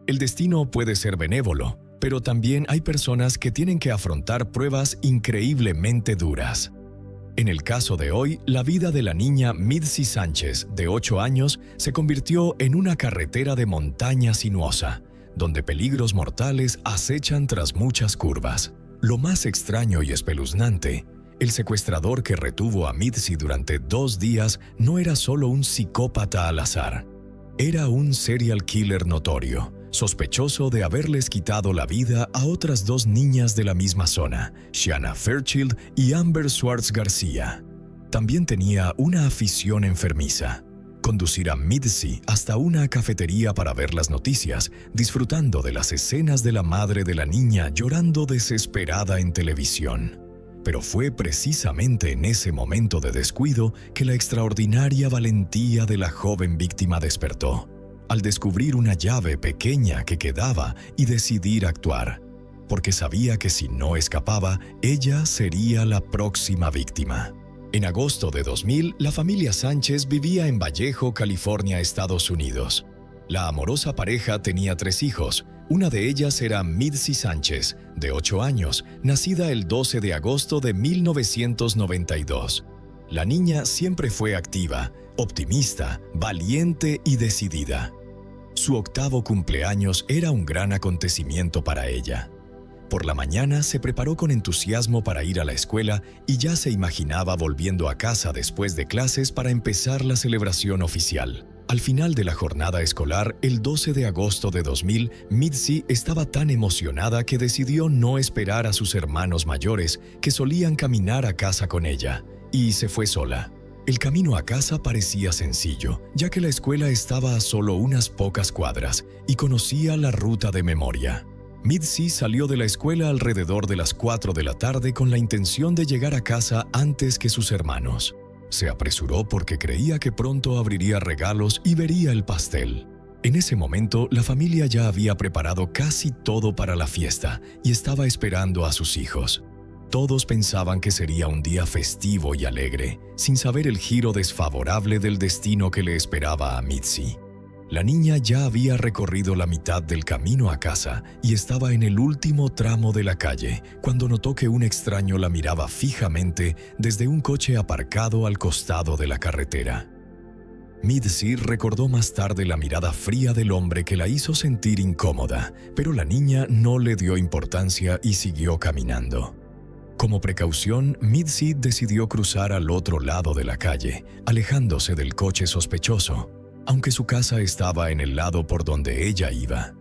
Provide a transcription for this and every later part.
El destino puede ser benévolo, pero también hay personas que tienen que afrontar pruebas increíblemente duras. En el caso de hoy, la vida de la niña Mitzi Sánchez, de 8 años, se convirtió en una carretera de montaña sinuosa, donde peligros mortales acechan tras muchas curvas. Lo más extraño y espeluznante, el secuestrador que retuvo a Mitzi durante 2 días no era solo un psicópata al azar. Era un serial killer notorio, sospechoso de haberles quitado la vida a otras 2 niñas de la misma zona, Shanna Fairchild y Amber Swartz García. También tenía una afición enfermiza: conducir a Mitzi hasta una cafetería para ver las noticias, disfrutando de las escenas de la madre de la niña llorando desesperada en televisión. Pero fue precisamente en ese momento de descuido que la extraordinaria valentía de la joven víctima despertó, al descubrir una llave pequeña que quedaba y decidir actuar, porque sabía que si no escapaba, ella sería la próxima víctima. En agosto de 2000, la familia Sánchez vivía en Vallejo, California, Estados Unidos. La amorosa pareja tenía 3 hijos. Una de ellas era Mitzi Sánchez, de 8 años, nacida el 12 de agosto de 1992. La niña siempre fue activa, optimista, valiente y decidida. Su 8º cumpleaños era un gran acontecimiento para ella. Por la mañana se preparó con entusiasmo para ir a la escuela y ya se imaginaba volviendo a casa después de clases para empezar la celebración oficial. Al final de la jornada escolar, el 12 de agosto de 2000, Mitzi estaba tan emocionada que decidió no esperar a sus hermanos mayores, que solían caminar a casa con ella, y se fue sola. El camino a casa parecía sencillo, ya que la escuela estaba a solo unas pocas cuadras y conocía la ruta de memoria. Mitzi salió de la escuela alrededor de las 4 de la tarde con la intención de llegar a casa antes que sus hermanos. Se apresuró porque creía que pronto abriría regalos y vería el pastel. En ese momento, la familia ya había preparado casi todo para la fiesta y estaba esperando a sus hijos. Todos pensaban que sería un día festivo y alegre, sin saber el giro desfavorable del destino que le esperaba a Mitzi. La niña ya había recorrido la mitad del camino a casa y estaba en el último tramo de la calle cuando notó que un extraño la miraba fijamente desde un coche aparcado al costado de la carretera. Mitzi recordó más tarde la mirada fría del hombre que la hizo sentir incómoda, pero la niña no le dio importancia y siguió caminando. Como precaución, Mitzi decidió cruzar al otro lado de la calle, alejándose del coche sospechoso, aunque su casa estaba en el lado por donde ella iba.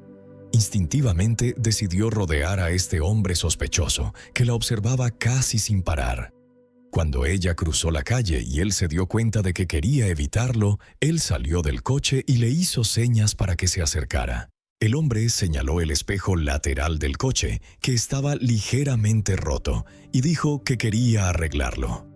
Instintivamente decidió rodear a este hombre sospechoso, que la observaba casi sin parar. Cuando ella cruzó la calle y él se dio cuenta de que quería evitarlo, él salió del coche y le hizo señas para que se acercara. El hombre señaló el espejo lateral del coche, que estaba ligeramente roto, y dijo que quería arreglarlo.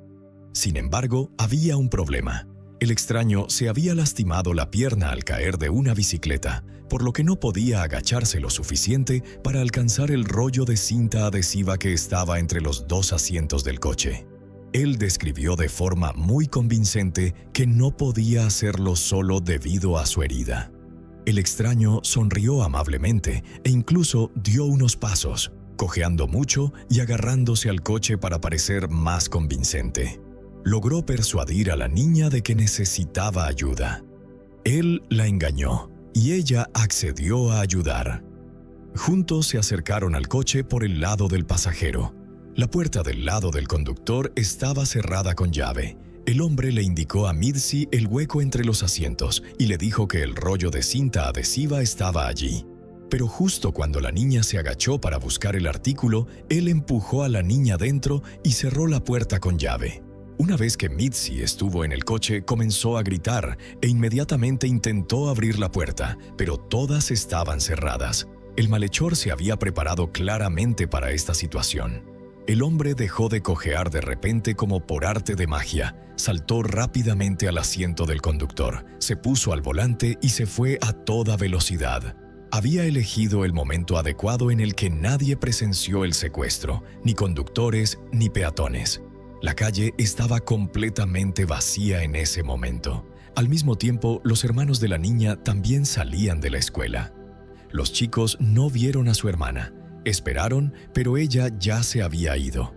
Sin embargo, había un problema. El extraño se había lastimado la pierna al caer de una bicicleta, por lo que no podía agacharse lo suficiente para alcanzar el rollo de cinta adhesiva que estaba entre los 2 asientos del coche. Él describió de forma muy convincente que no podía hacerlo solo debido a su herida. El extraño sonrió amablemente e incluso dio unos pasos, cojeando mucho y agarrándose al coche para parecer más convincente. Logró persuadir a la niña de que necesitaba ayuda. Él la engañó y ella accedió a ayudar. Juntos se acercaron al coche por el lado del pasajero. La puerta del lado del conductor estaba cerrada con llave. El hombre le indicó a Mitzi el hueco entre los asientos y le dijo que el rollo de cinta adhesiva estaba allí. Pero justo cuando la niña se agachó para buscar el artículo, él empujó a la niña dentro y cerró la puerta con llave. Una vez que Mitzi estuvo en el coche, comenzó a gritar e inmediatamente intentó abrir la puerta, pero todas estaban cerradas. El malhechor se había preparado claramente para esta situación. El hombre dejó de cojear de repente como por arte de magia, saltó rápidamente al asiento del conductor, se puso al volante y se fue a toda velocidad. Había elegido el momento adecuado en el que nadie presenció el secuestro, ni conductores ni peatones. La calle estaba completamente vacía en ese momento. Al mismo tiempo, los hermanos de la niña también salían de la escuela. Los chicos no vieron a su hermana. Esperaron, pero ella ya se había ido.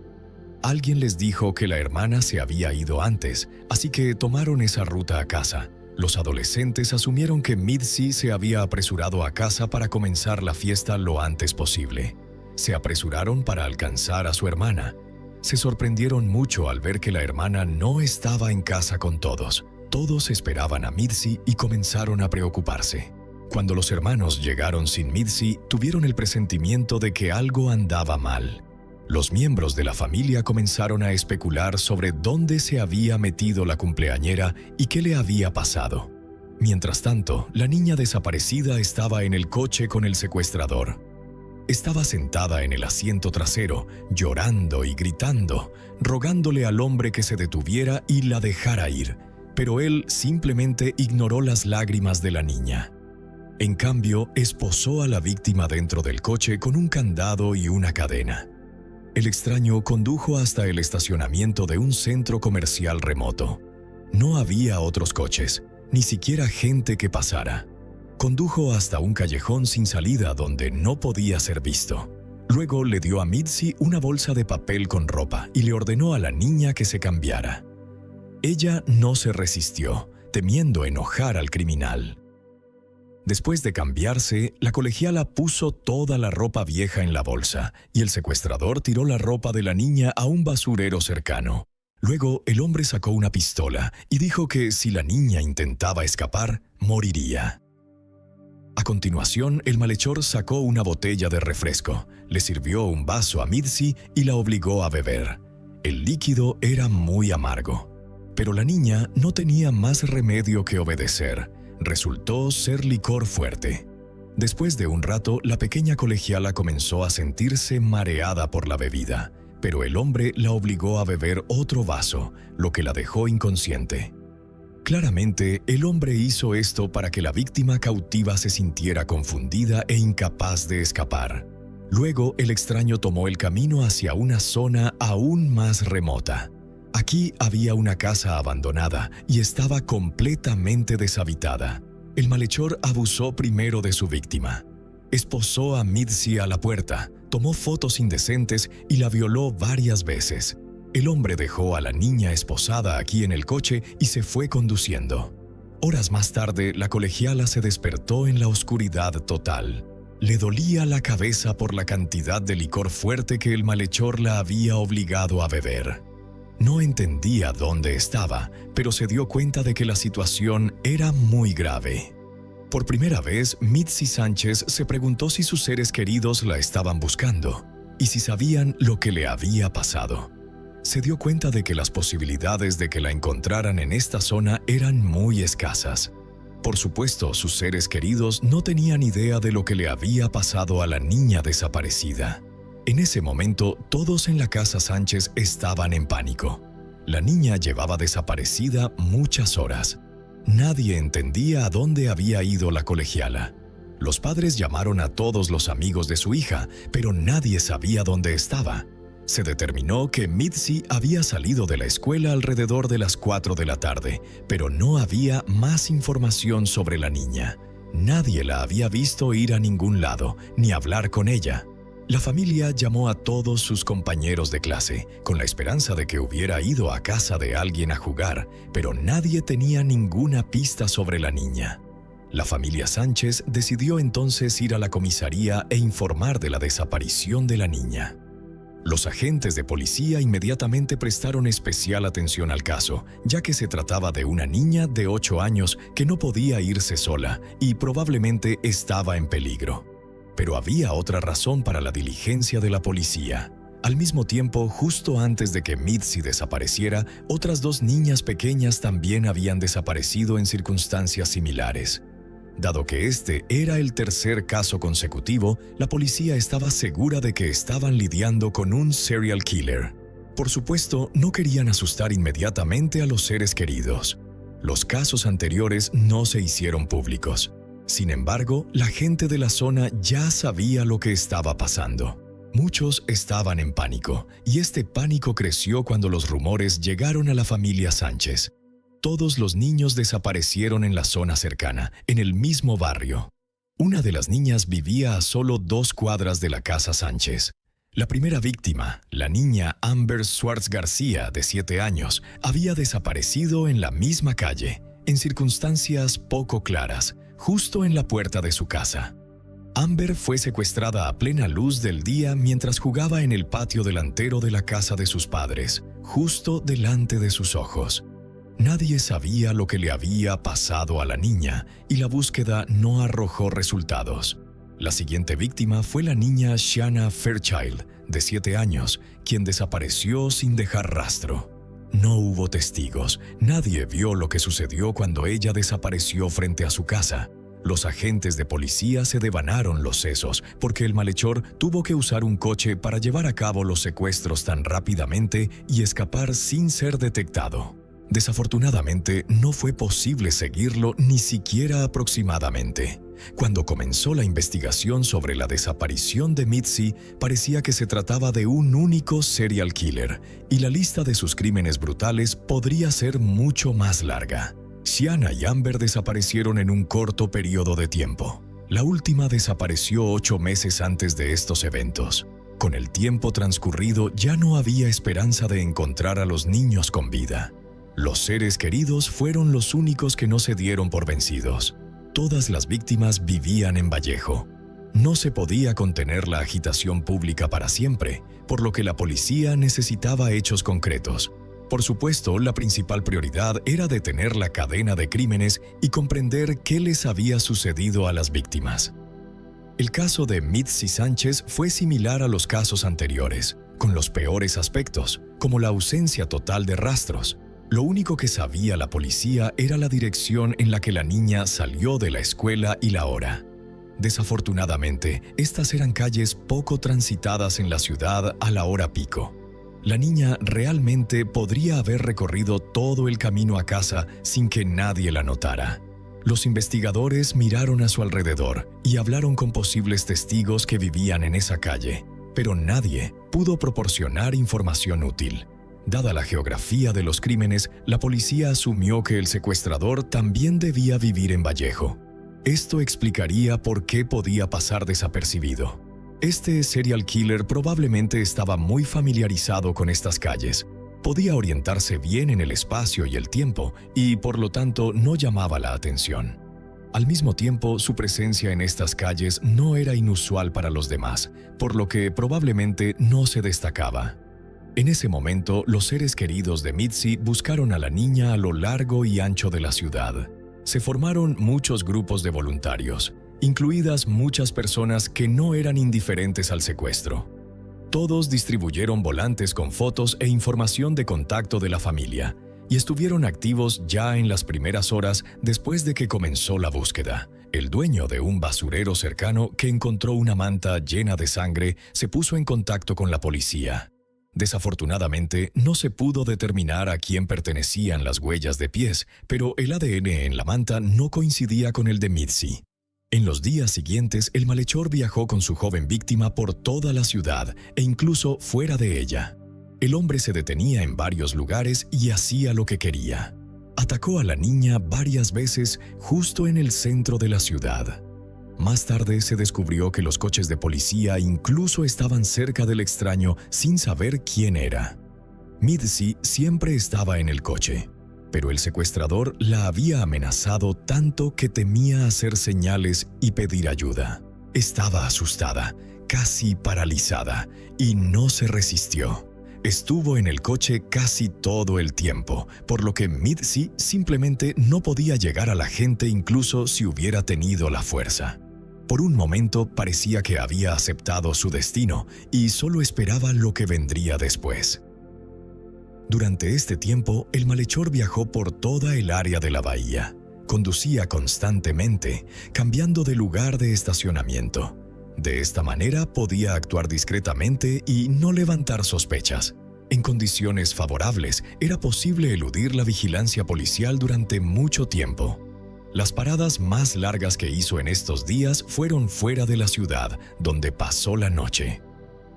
Alguien les dijo que la hermana se había ido antes, así que tomaron esa ruta a casa. Los adolescentes asumieron que Mitzi se había apresurado a casa para comenzar la fiesta lo antes posible. Se apresuraron para alcanzar a su hermana. Se sorprendieron mucho al ver que la hermana no estaba en casa con todos. Todos esperaban a Mitzi y comenzaron a preocuparse. Cuando los hermanos llegaron sin Mitzi, tuvieron el presentimiento de que algo andaba mal. Los miembros de la familia comenzaron a especular sobre dónde se había metido la cumpleañera y qué le había pasado. Mientras tanto, la niña desaparecida estaba en el coche con el secuestrador. Estaba sentada en el asiento trasero, llorando y gritando, rogándole al hombre que se detuviera y la dejara ir, pero él simplemente ignoró las lágrimas de la niña. En cambio, esposó a la víctima dentro del coche con un candado y una cadena. El extraño condujo hasta el estacionamiento de un centro comercial remoto. No había otros coches, ni siquiera gente que pasara. Condujo hasta un callejón sin salida donde no podía ser visto. Luego le dio a Mitzi una bolsa de papel con ropa y le ordenó a la niña que se cambiara. Ella no se resistió, temiendo enojar al criminal. Después de cambiarse, la colegiala puso toda la ropa vieja en la bolsa y el secuestrador tiró la ropa de la niña a un basurero cercano. Luego, el hombre sacó una pistola y dijo que si la niña intentaba escapar, moriría. A continuación, el malhechor sacó una botella de refresco, le sirvió un vaso a Mitzi y la obligó a beber. El líquido era muy amargo, pero la niña no tenía más remedio que obedecer. Resultó ser licor fuerte. Después de un rato, la pequeña colegiala comenzó a sentirse mareada por la bebida, pero el hombre la obligó a beber otro vaso, lo que la dejó inconsciente. Claramente, el hombre hizo esto para que la víctima cautiva se sintiera confundida e incapaz de escapar. Luego, el extraño tomó el camino hacia una zona aún más remota. Aquí había una casa abandonada y estaba completamente deshabitada. El malhechor abusó primero de su víctima. Esposó a Mitzi a la puerta, tomó fotos indecentes y la violó varias veces. El hombre dejó a la niña esposada aquí en el coche y se fue conduciendo. Horas más tarde, la colegiala se despertó en la oscuridad total. Le dolía la cabeza por la cantidad de licor fuerte que el malhechor la había obligado a beber. No entendía dónde estaba, pero se dio cuenta de que la situación era muy grave. Por primera vez, Mitzi Sánchez se preguntó si sus seres queridos la estaban buscando y si sabían lo que le había pasado. Se dio cuenta de que las posibilidades de que la encontraran en esta zona eran muy escasas. Por supuesto, sus seres queridos no tenían idea de lo que le había pasado a la niña desaparecida. En ese momento, todos en la casa Sánchez estaban en pánico. La niña llevaba desaparecida muchas horas. Nadie entendía a dónde había ido la colegiala. Los padres llamaron a todos los amigos de su hija, pero nadie sabía dónde estaba. Se determinó que Mitzi había salido de la escuela alrededor de las 4 de la tarde, pero no había más información sobre la niña. Nadie la había visto ir a ningún lado, ni hablar con ella. La familia llamó a todos sus compañeros de clase, con la esperanza de que hubiera ido a casa de alguien a jugar, pero nadie tenía ninguna pista sobre la niña. La familia Sánchez decidió entonces ir a la comisaría e informar de la desaparición de la niña. Los agentes de policía inmediatamente prestaron especial atención al caso, ya que se trataba de una niña de 8 años que no podía irse sola y probablemente estaba en peligro. Pero había otra razón para la diligencia de la policía. Al mismo tiempo, justo antes de que Mitzi desapareciera, otras 2 niñas pequeñas también habían desaparecido en circunstancias similares. Dado que este era el tercer caso consecutivo, la policía estaba segura de que estaban lidiando con un serial killer. Por supuesto, no querían asustar inmediatamente a los seres queridos. Los casos anteriores no se hicieron públicos. Sin embargo, la gente de la zona ya sabía lo que estaba pasando. Muchos estaban en pánico, y este pánico creció cuando los rumores llegaron a la familia Sánchez. Todos los niños desaparecieron en la zona cercana, en el mismo barrio. Una de las niñas vivía a solo 2 cuadras de la casa Sánchez. La primera víctima, la niña Amber Schwartz García, de 7 años, había desaparecido en la misma calle, en circunstancias poco claras, justo en la puerta de su casa. Amber fue secuestrada a plena luz del día mientras jugaba en el patio delantero de la casa de sus padres, justo delante de sus ojos. Nadie sabía lo que le había pasado a la niña y la búsqueda no arrojó resultados. La siguiente víctima fue la niña Shanna Fairchild, de 7 años, quien desapareció sin dejar rastro. No hubo testigos, nadie vio lo que sucedió cuando ella desapareció frente a su casa. Los agentes de policía se devanaron los sesos porque el malhechor tuvo que usar un coche para llevar a cabo los secuestros tan rápidamente y escapar sin ser detectado. Desafortunadamente, no fue posible seguirlo ni siquiera aproximadamente. Cuando comenzó la investigación sobre la desaparición de Mitzi, parecía que se trataba de un único serial killer, y la lista de sus crímenes brutales podría ser mucho más larga. Shanna y Amber desaparecieron en un corto periodo de tiempo. La última desapareció 8 meses antes de estos eventos. Con el tiempo transcurrido, ya no había esperanza de encontrar a los niños con vida. Los seres queridos fueron los únicos que no se dieron por vencidos. Todas las víctimas vivían en Vallejo. No se podía contener la agitación pública para siempre, por lo que la policía necesitaba hechos concretos. Por supuesto, la principal prioridad era detener la cadena de crímenes y comprender qué les había sucedido a las víctimas. El caso de Mitzi Sánchez fue similar a los casos anteriores, con los peores aspectos, como la ausencia total de rastros. Lo único que sabía la policía era la dirección en la que la niña salió de la escuela y la hora. Desafortunadamente, estas eran calles poco transitadas en la ciudad a la hora pico. La niña realmente podría haber recorrido todo el camino a casa sin que nadie la notara. Los investigadores miraron a su alrededor y hablaron con posibles testigos que vivían en esa calle, pero nadie pudo proporcionar información útil. Dada la geografía de los crímenes, la policía asumió que el secuestrador también debía vivir en Vallejo. Esto explicaría por qué podía pasar desapercibido. Este serial killer probablemente estaba muy familiarizado con estas calles. Podía orientarse bien en el espacio y el tiempo y, por lo tanto, no llamaba la atención. Al mismo tiempo, su presencia en estas calles no era inusual para los demás, por lo que probablemente no se destacaba. En ese momento, los seres queridos de Mitzi buscaron a la niña a lo largo y ancho de la ciudad. Se formaron muchos grupos de voluntarios, incluidas muchas personas que no eran indiferentes al secuestro. Todos distribuyeron volantes con fotos e información de contacto de la familia y estuvieron activos ya en las primeras horas después de que comenzó la búsqueda. El dueño de un basurero cercano que encontró una manta llena de sangre se puso en contacto con la policía. Desafortunadamente, no se pudo determinar a quién pertenecían las huellas de pies, pero el ADN en la manta no coincidía con el de Mitzi. En los días siguientes, el malhechor viajó con su joven víctima por toda la ciudad e incluso fuera de ella. El hombre se detenía en varios lugares y hacía lo que quería. Atacó a la niña varias veces justo en el centro de la ciudad. Más tarde se descubrió que los coches de policía incluso estaban cerca del extraño sin saber quién era. Mitzi siempre estaba en el coche, pero el secuestrador la había amenazado tanto que temía hacer señales y pedir ayuda. Estaba asustada, casi paralizada, y no se resistió. Estuvo en el coche casi todo el tiempo, por lo que Mitzi simplemente no podía llegar a la gente incluso si hubiera tenido la fuerza. Por un momento parecía que había aceptado su destino y solo esperaba lo que vendría después. Durante este tiempo, el malhechor viajó por toda el área de la bahía. Conducía constantemente, cambiando de lugar de estacionamiento. De esta manera podía actuar discretamente y no levantar sospechas. En condiciones favorables, era posible eludir la vigilancia policial durante mucho tiempo. Las paradas más largas que hizo en estos días fueron fuera de la ciudad, donde pasó la noche.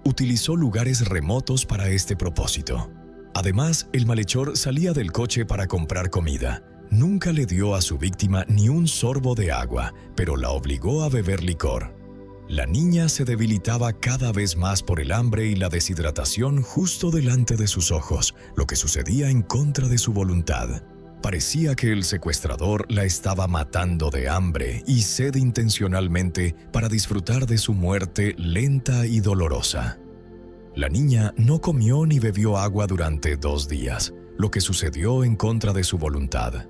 Utilizó lugares remotos para este propósito. Además, el malhechor salía del coche para comprar comida, Nunca le dio a su víctima ni un sorbo de agua, pero la obligó a beber licor. La niña se debilitaba cada vez más por el hambre y la deshidratación justo delante de sus ojos, lo que sucedía en contra de su voluntad. Parecía que el secuestrador la estaba matando de hambre y sed intencionalmente para disfrutar de su muerte lenta y dolorosa. La niña no comió ni bebió agua durante 2 días, lo que sucedió en contra de su voluntad.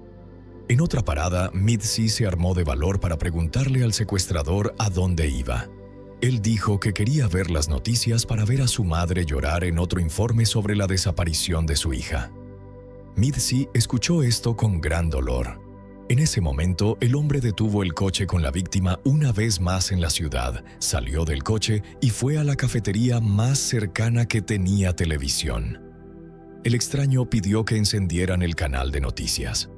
En otra parada, Mitzi se armó de valor para preguntarle al secuestrador a dónde iba. Él dijo que quería ver las noticias para ver a su madre llorar en otro informe sobre la desaparición de su hija. Mitzi escuchó esto con gran dolor. En ese momento, el hombre detuvo el coche con la víctima una vez más en la ciudad, salió del coche y fue a la cafetería más cercana que tenía televisión. El extraño pidió que encendieran el canal de noticias.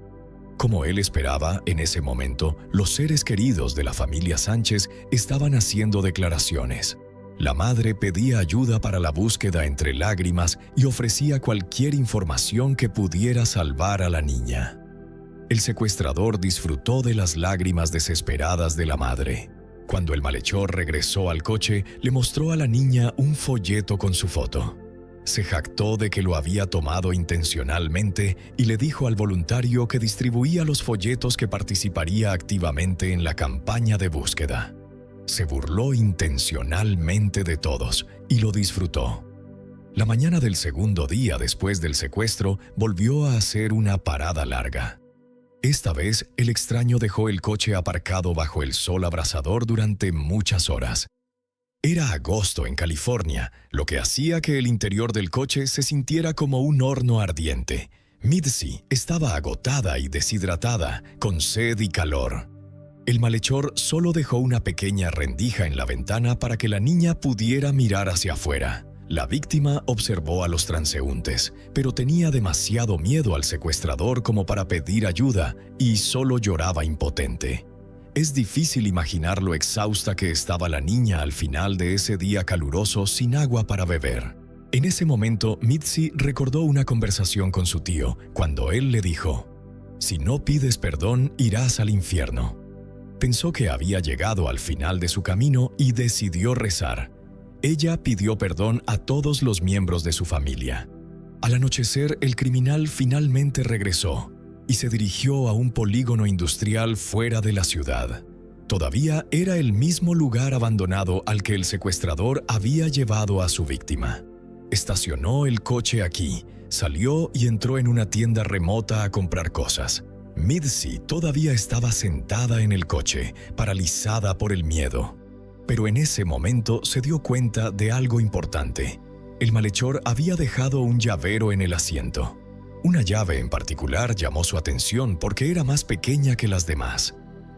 Como él esperaba, en ese momento, los seres queridos de la familia Sánchez estaban haciendo declaraciones. La madre pedía ayuda para la búsqueda entre lágrimas y ofrecía cualquier información que pudiera salvar a la niña. El secuestrador disfrutó de las lágrimas desesperadas de la madre. Cuando el malhechor regresó al coche, le mostró a la niña un folleto con su foto. Se jactó de que lo había tomado intencionalmente y le dijo al voluntario que distribuía los folletos que participaría activamente en la campaña de búsqueda. Se burló intencionalmente de todos y lo disfrutó. La mañana del segundo día después del secuestro volvió a hacer una parada larga. Esta vez, el extraño dejó el coche aparcado bajo el sol abrasador durante muchas horas. Era agosto en California, lo que hacía que el interior del coche se sintiera como un horno ardiente. Mitzi estaba agotada y deshidratada, con sed y calor. El malhechor solo dejó una pequeña rendija en la ventana para que la niña pudiera mirar hacia afuera. La víctima observó a los transeúntes, pero tenía demasiado miedo al secuestrador como para pedir ayuda y solo lloraba impotente. Es difícil imaginar lo exhausta que estaba la niña al final de ese día caluroso sin agua para beber. En ese momento, Mitzi recordó una conversación con su tío, cuando él le dijo: «Si no pides perdón, irás al infierno». Pensó que había llegado al final de su camino y decidió rezar. Ella pidió perdón a todos los miembros de su familia. Al anochecer, el criminal finalmente regresó y se dirigió a un polígono industrial fuera de la ciudad. Todavía era el mismo lugar abandonado al que el secuestrador había llevado a su víctima. Estacionó el coche aquí, salió y entró en una tienda remota a comprar cosas. Mitzi todavía estaba sentada en el coche, paralizada por el miedo. Pero en ese momento se dio cuenta de algo importante. El malhechor había dejado un llavero en el asiento. Una llave en particular llamó su atención porque era más pequeña que las demás.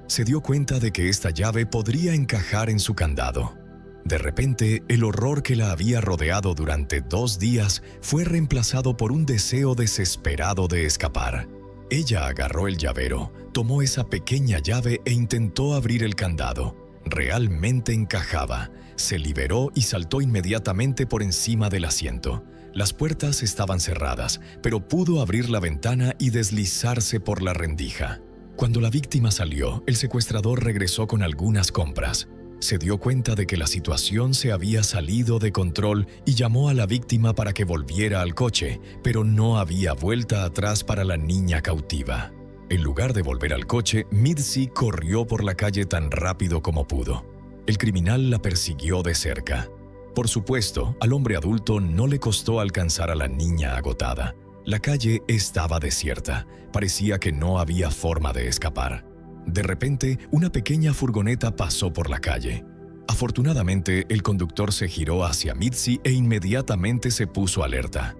Se dio cuenta de que esta llave podría encajar en su candado. De repente, el horror que la había rodeado durante 2 días fue reemplazado por un deseo desesperado de escapar. Ella agarró el llavero, tomó esa pequeña llave e intentó abrir el candado. Realmente encajaba. Se liberó y saltó inmediatamente por encima del asiento. Las puertas estaban cerradas, pero pudo abrir la ventana y deslizarse por la rendija. Cuando la víctima salió, el secuestrador regresó con algunas compras. Se dio cuenta de que la situación se había salido de control y llamó a la víctima para que volviera al coche, pero no había vuelta atrás para la niña cautiva. En lugar de volver al coche, Mitzi corrió por la calle tan rápido como pudo. El criminal la persiguió de cerca. Por supuesto, al hombre adulto no le costó alcanzar a la niña agotada. La calle estaba desierta. Parecía que no había forma de escapar. De repente, una pequeña furgoneta pasó por la calle. Afortunadamente, el conductor se giró hacia Mitzi e inmediatamente se puso alerta.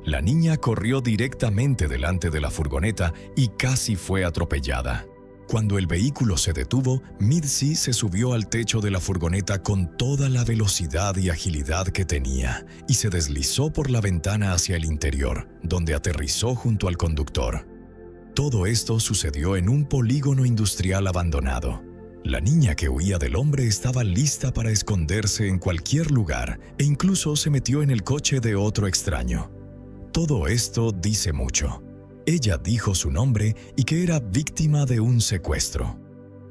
La niña corrió directamente delante de la furgoneta y casi fue atropellada. Cuando el vehículo se detuvo, Mitzi se subió al techo de la furgoneta con toda la velocidad y agilidad que tenía y se deslizó por la ventana hacia el interior, donde aterrizó junto al conductor. Todo esto sucedió en un polígono industrial abandonado. La niña que huía del hombre estaba lista para esconderse en cualquier lugar e incluso se metió en el coche de otro extraño. Todo esto dice mucho. Ella dijo su nombre y que era víctima de un secuestro.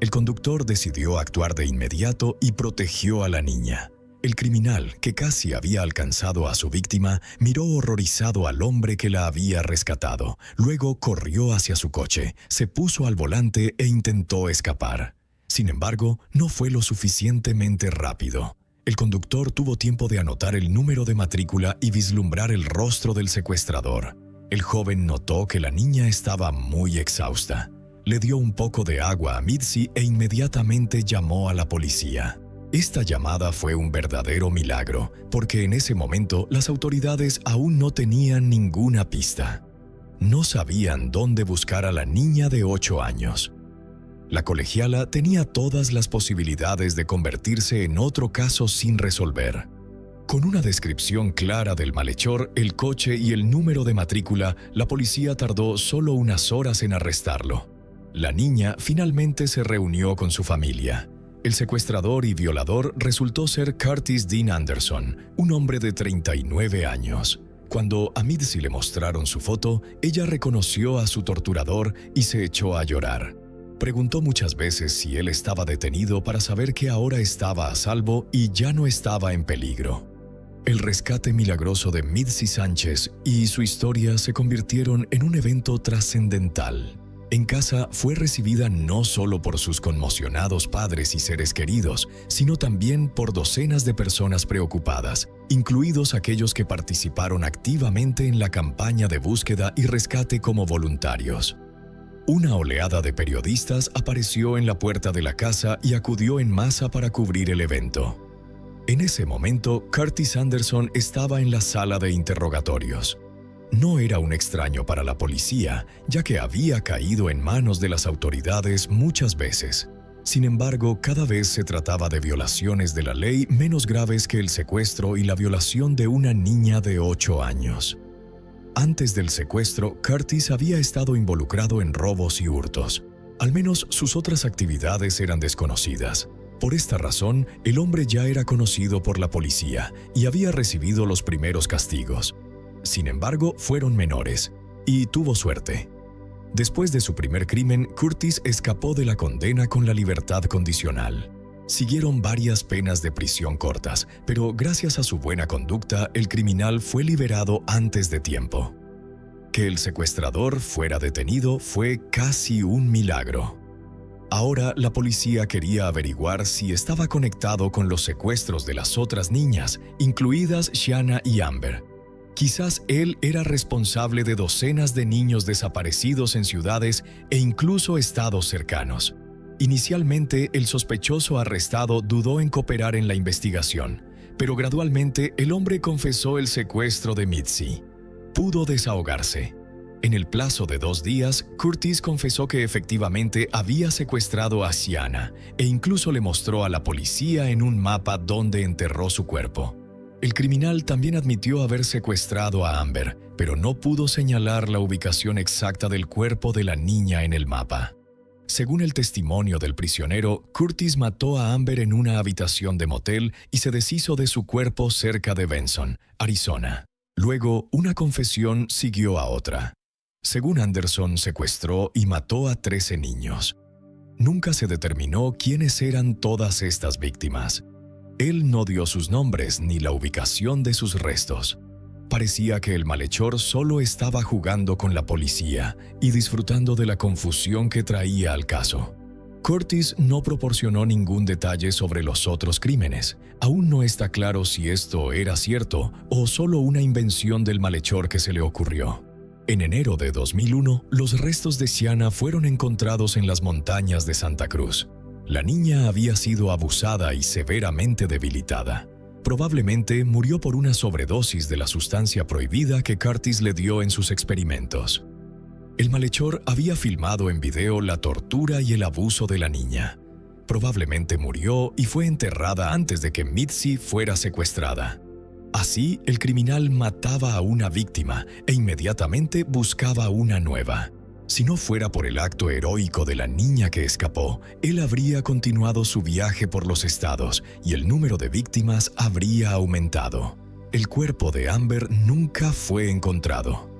El conductor decidió actuar de inmediato y protegió a la niña. El criminal, que casi había alcanzado a su víctima, miró horrorizado al hombre que la había rescatado. Luego corrió hacia su coche, se puso al volante e intentó escapar. Sin embargo, no fue lo suficientemente rápido. El conductor tuvo tiempo de anotar el número de matrícula y vislumbrar el rostro del secuestrador. El joven notó que la niña estaba muy exhausta. Le dio un poco de agua a Mitzi e inmediatamente llamó a la policía. Esta llamada fue un verdadero milagro, porque en ese momento las autoridades aún no tenían ninguna pista. No sabían dónde buscar a la niña de 8 años. La colegiala tenía todas las posibilidades de convertirse en otro caso sin resolver. Con una descripción clara del malhechor, el coche y el número de matrícula, la policía tardó solo unas horas en arrestarlo. La niña finalmente se reunió con su familia. El secuestrador y violador resultó ser Curtis Dean Anderson, un hombre de 39 años. Cuando a Mitzi le mostraron su foto, ella reconoció a su torturador y se echó a llorar. Preguntó muchas veces si él estaba detenido para saber que ahora estaba a salvo y ya no estaba en peligro. El rescate milagroso de Mitzi Sánchez y su historia se convirtieron en un evento trascendental. En casa fue recibida no solo por sus conmocionados padres y seres queridos, sino también por docenas de personas preocupadas, incluidos aquellos que participaron activamente en la campaña de búsqueda y rescate como voluntarios. Una oleada de periodistas apareció en la puerta de la casa y acudió en masa para cubrir el evento. En ese momento, Curtis Anderson estaba en la sala de interrogatorios. No era un extraño para la policía, ya que había caído en manos de las autoridades muchas veces. Sin embargo, cada vez se trataba de violaciones de la ley menos graves que el secuestro y la violación de una niña de 8 años. Antes del secuestro, Curtis había estado involucrado en robos y hurtos. Al menos sus otras actividades eran desconocidas. Por esta razón, el hombre ya era conocido por la policía y había recibido los primeros castigos. Sin embargo, fueron menores, y tuvo suerte. Después de su primer crimen, Curtis escapó de la condena con la libertad condicional. Siguieron varias penas de prisión cortas, pero gracias a su buena conducta, el criminal fue liberado antes de tiempo. Que el secuestrador fuera detenido fue casi un milagro. Ahora la policía quería averiguar si estaba conectado con los secuestros de las otras niñas, incluidas Shanna y Amber. Quizás él era responsable de docenas de niños desaparecidos en ciudades e incluso estados cercanos. Inicialmente, el sospechoso arrestado dudó en cooperar en la investigación, pero gradualmente el hombre confesó el secuestro de Mitzi. Pudo desahogarse. En el plazo de 2 días, Curtis confesó que efectivamente había secuestrado a Shanna e incluso le mostró a la policía en un mapa dónde enterró su cuerpo. El criminal también admitió haber secuestrado a Amber, pero no pudo señalar la ubicación exacta del cuerpo de la niña en el mapa. Según el testimonio del prisionero, Curtis mató a Amber en una habitación de motel y se deshizo de su cuerpo cerca de Benson, Arizona. Luego, una confesión siguió a otra. Según Anderson, secuestró y mató a 13 niños. Nunca se determinó quiénes eran todas estas víctimas. Él no dio sus nombres ni la ubicación de sus restos. Parecía que el malhechor solo estaba jugando con la policía y disfrutando de la confusión que traía al caso. Curtis no proporcionó ningún detalle sobre los otros crímenes. Aún no está claro si esto era cierto o solo una invención del malhechor que se le ocurrió. En enero de 2001, los restos de Shanna fueron encontrados en las montañas de Santa Cruz. La niña había sido abusada y severamente debilitada. Probablemente murió por una sobredosis de la sustancia prohibida que Curtis le dio en sus experimentos. El malhechor había filmado en video la tortura y el abuso de la niña. Probablemente murió y fue enterrada antes de que Mitzi fuera secuestrada. Así, el criminal mataba a una víctima e inmediatamente buscaba una nueva. Si no fuera por el acto heroico de la niña que escapó, él habría continuado su viaje por los estados y el número de víctimas habría aumentado. El cuerpo de Amber nunca fue encontrado.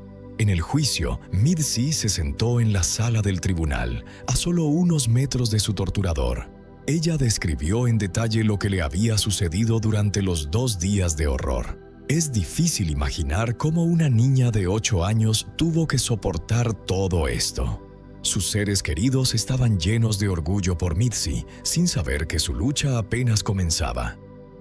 En el juicio, Mitzi se sentó en la sala del tribunal, a solo unos metros de su torturador. Ella describió en detalle lo que le había sucedido durante los 2 días de horror. Es difícil imaginar cómo una niña de 8 años tuvo que soportar todo esto. Sus seres queridos estaban llenos de orgullo por Mitzi, sin saber que su lucha apenas comenzaba.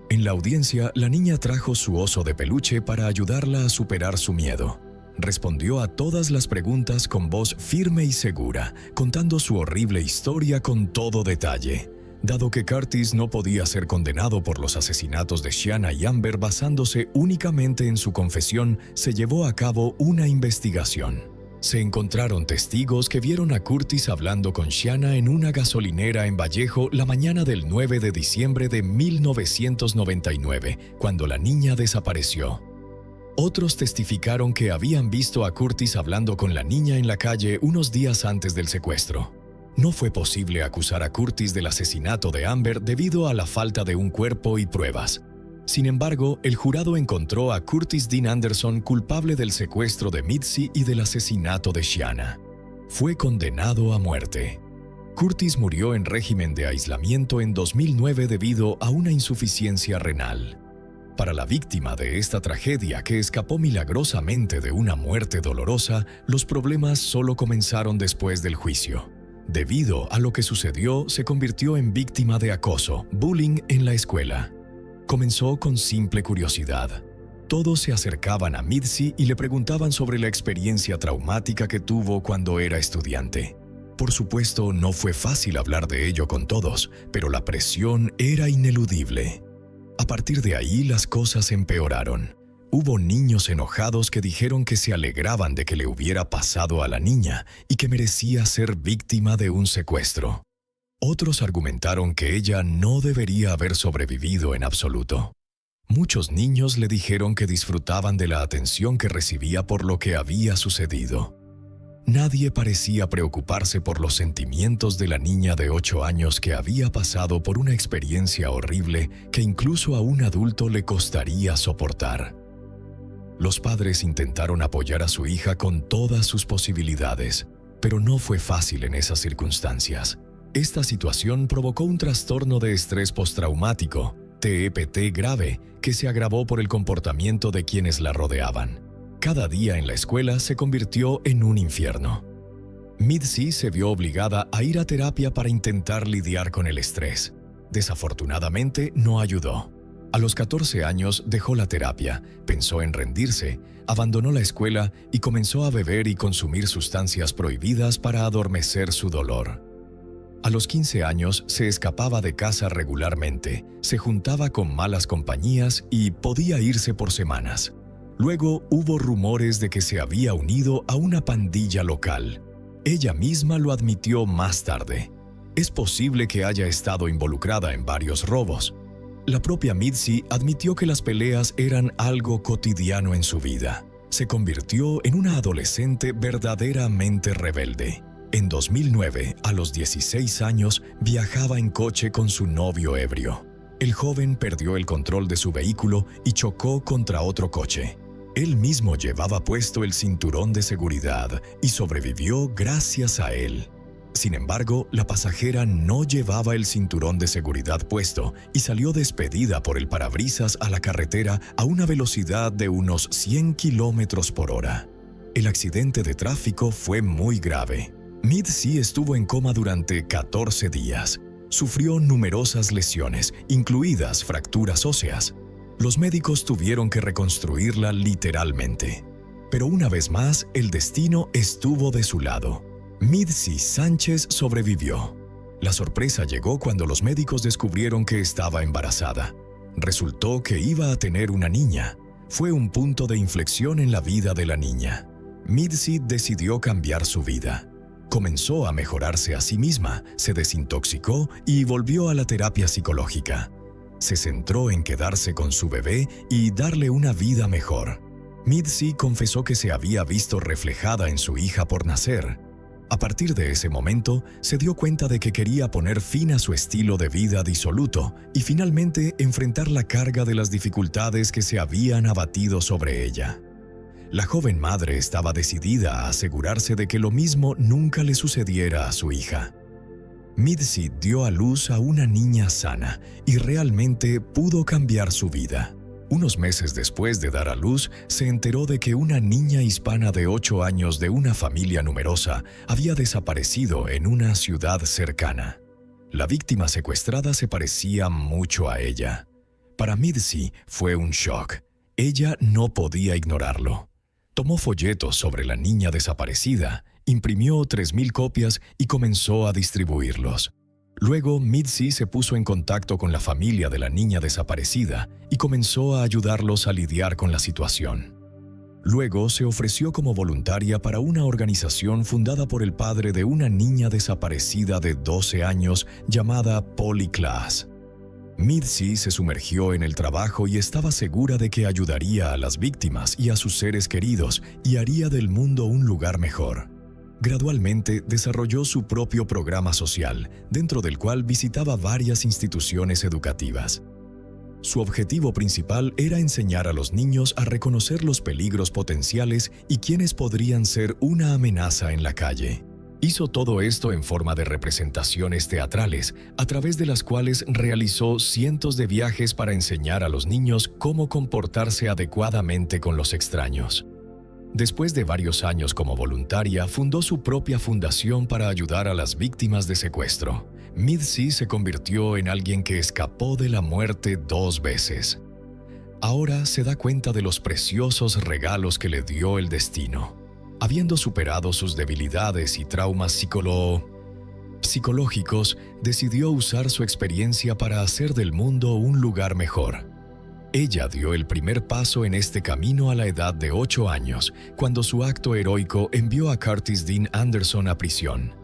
En la audiencia, la niña trajo su oso de peluche para ayudarla a superar su miedo. Respondió a todas las preguntas con voz firme y segura, contando su horrible historia con todo detalle. Dado que Curtis no podía ser condenado por los asesinatos de Shanna y Amber basándose únicamente en su confesión, se llevó a cabo una investigación. Se encontraron testigos que vieron a Curtis hablando con Shanna en una gasolinera en Vallejo la mañana del 9 de diciembre de 1999, cuando la niña desapareció. Otros testificaron que habían visto a Curtis hablando con la niña en la calle unos días antes del secuestro. No fue posible acusar a Curtis del asesinato de Amber debido a la falta de un cuerpo y pruebas. Sin embargo, el jurado encontró a Curtis Dean Anderson culpable del secuestro de Mitzi y del asesinato de Shanna. Fue condenado a muerte. Curtis murió en régimen de aislamiento en 2009 debido a una insuficiencia renal. Para la víctima de esta tragedia que escapó milagrosamente de una muerte dolorosa, los problemas solo comenzaron después del juicio. Debido a lo que sucedió, se convirtió en víctima de acoso, bullying en la escuela. Comenzó con simple curiosidad. Todos se acercaban a Mitzi y le preguntaban sobre la experiencia traumática que tuvo cuando era estudiante. Por supuesto, no fue fácil hablar de ello con todos, pero la presión era ineludible. A partir de ahí, las cosas empeoraron. Hubo niños enojados que dijeron que se alegraban de que le hubiera pasado a la niña y que merecía ser víctima de un secuestro. Otros argumentaron que ella no debería haber sobrevivido en absoluto. Muchos niños le dijeron que disfrutaban de la atención que recibía por lo que había sucedido. Nadie parecía preocuparse por los sentimientos de la niña de 8 años que había pasado por una experiencia horrible que incluso a un adulto le costaría soportar. Los padres intentaron apoyar a su hija con todas sus posibilidades, pero no fue fácil en esas circunstancias. Esta situación provocó un trastorno de estrés postraumático, TEPT grave, que se agravó por el comportamiento de quienes la rodeaban. Cada día en la escuela se convirtió en un infierno. Mitzi se vio obligada a ir a terapia para intentar lidiar con el estrés. Desafortunadamente, no ayudó. A los 14 años dejó la terapia, pensó en rendirse, abandonó la escuela y comenzó a beber y consumir sustancias prohibidas para adormecer su dolor. A los 15 años se escapaba de casa regularmente, se juntaba con malas compañías y podía irse por semanas. Luego hubo rumores de que se había unido a una pandilla local. Ella misma lo admitió más tarde. Es posible que haya estado involucrada en varios robos. La propia Mitzi admitió que las peleas eran algo cotidiano en su vida. Se convirtió en una adolescente verdaderamente rebelde. En 2009, a los 16 años, viajaba en coche con su novio ebrio. El joven perdió el control de su vehículo y chocó contra otro coche. Él mismo llevaba puesto el cinturón de seguridad y sobrevivió gracias a él. Sin embargo, la pasajera no llevaba el cinturón de seguridad puesto y salió despedida por el parabrisas a la carretera a una velocidad de unos 100 kilómetros por hora. El accidente de tráfico fue muy grave. Mitzi estuvo en coma durante 14 días. Sufrió numerosas lesiones, incluidas fracturas óseas. Los médicos tuvieron que reconstruirla literalmente. Pero una vez más, el destino estuvo de su lado. Mitzi Sánchez sobrevivió. La sorpresa llegó cuando los médicos descubrieron que estaba embarazada. Resultó que iba a tener una niña. Fue un punto de inflexión en la vida de la niña. Mitzi decidió cambiar su vida. Comenzó a mejorarse a sí misma, se desintoxicó y volvió a la terapia psicológica. Se centró en quedarse con su bebé y darle una vida mejor. Mitzi confesó que se había visto reflejada en su hija por nacer. A partir de ese momento, se dio cuenta de que quería poner fin a su estilo de vida disoluto y finalmente enfrentar la carga de las dificultades que se habían abatido sobre ella. La joven madre estaba decidida a asegurarse de que lo mismo nunca le sucediera a su hija. Mitzi dio a luz a una niña sana y realmente pudo cambiar su vida. Unos meses después de dar a luz, se enteró de que una niña hispana de 8 años de una familia numerosa había desaparecido en una ciudad cercana. La víctima secuestrada se parecía mucho a ella. Para Mitzi fue un shock. Ella no podía ignorarlo. Tomó folletos sobre la niña desaparecida, imprimió 3,000 copias y comenzó a distribuirlos. Luego, Mitzi se puso en contacto con la familia de la niña desaparecida y comenzó a ayudarlos a lidiar con la situación. Luego, se ofreció como voluntaria para una organización fundada por el padre de una niña desaparecida de 12 años llamada Polly Klaas. Mitzi se sumergió en el trabajo y estaba segura de que ayudaría a las víctimas y a sus seres queridos y haría del mundo un lugar mejor. Gradualmente desarrolló su propio programa social, dentro del cual visitaba varias instituciones educativas. Su objetivo principal era enseñar a los niños a reconocer los peligros potenciales y quienes podrían ser una amenaza en la calle. Hizo todo esto en forma de representaciones teatrales, a través de las cuales realizó cientos de viajes para enseñar a los niños cómo comportarse adecuadamente con los extraños. Después de varios años como voluntaria, fundó su propia fundación para ayudar a las víctimas de secuestro. Mitzi se convirtió en alguien que escapó de la muerte 2 veces. Ahora se da cuenta de los preciosos regalos que le dio el destino. Habiendo superado sus debilidades y traumas psicológicos, decidió usar su experiencia para hacer del mundo un lugar mejor. Ella dio el primer paso en este camino a la edad de 8 años, cuando su acto heroico envió a Curtis Dean Anderson a prisión.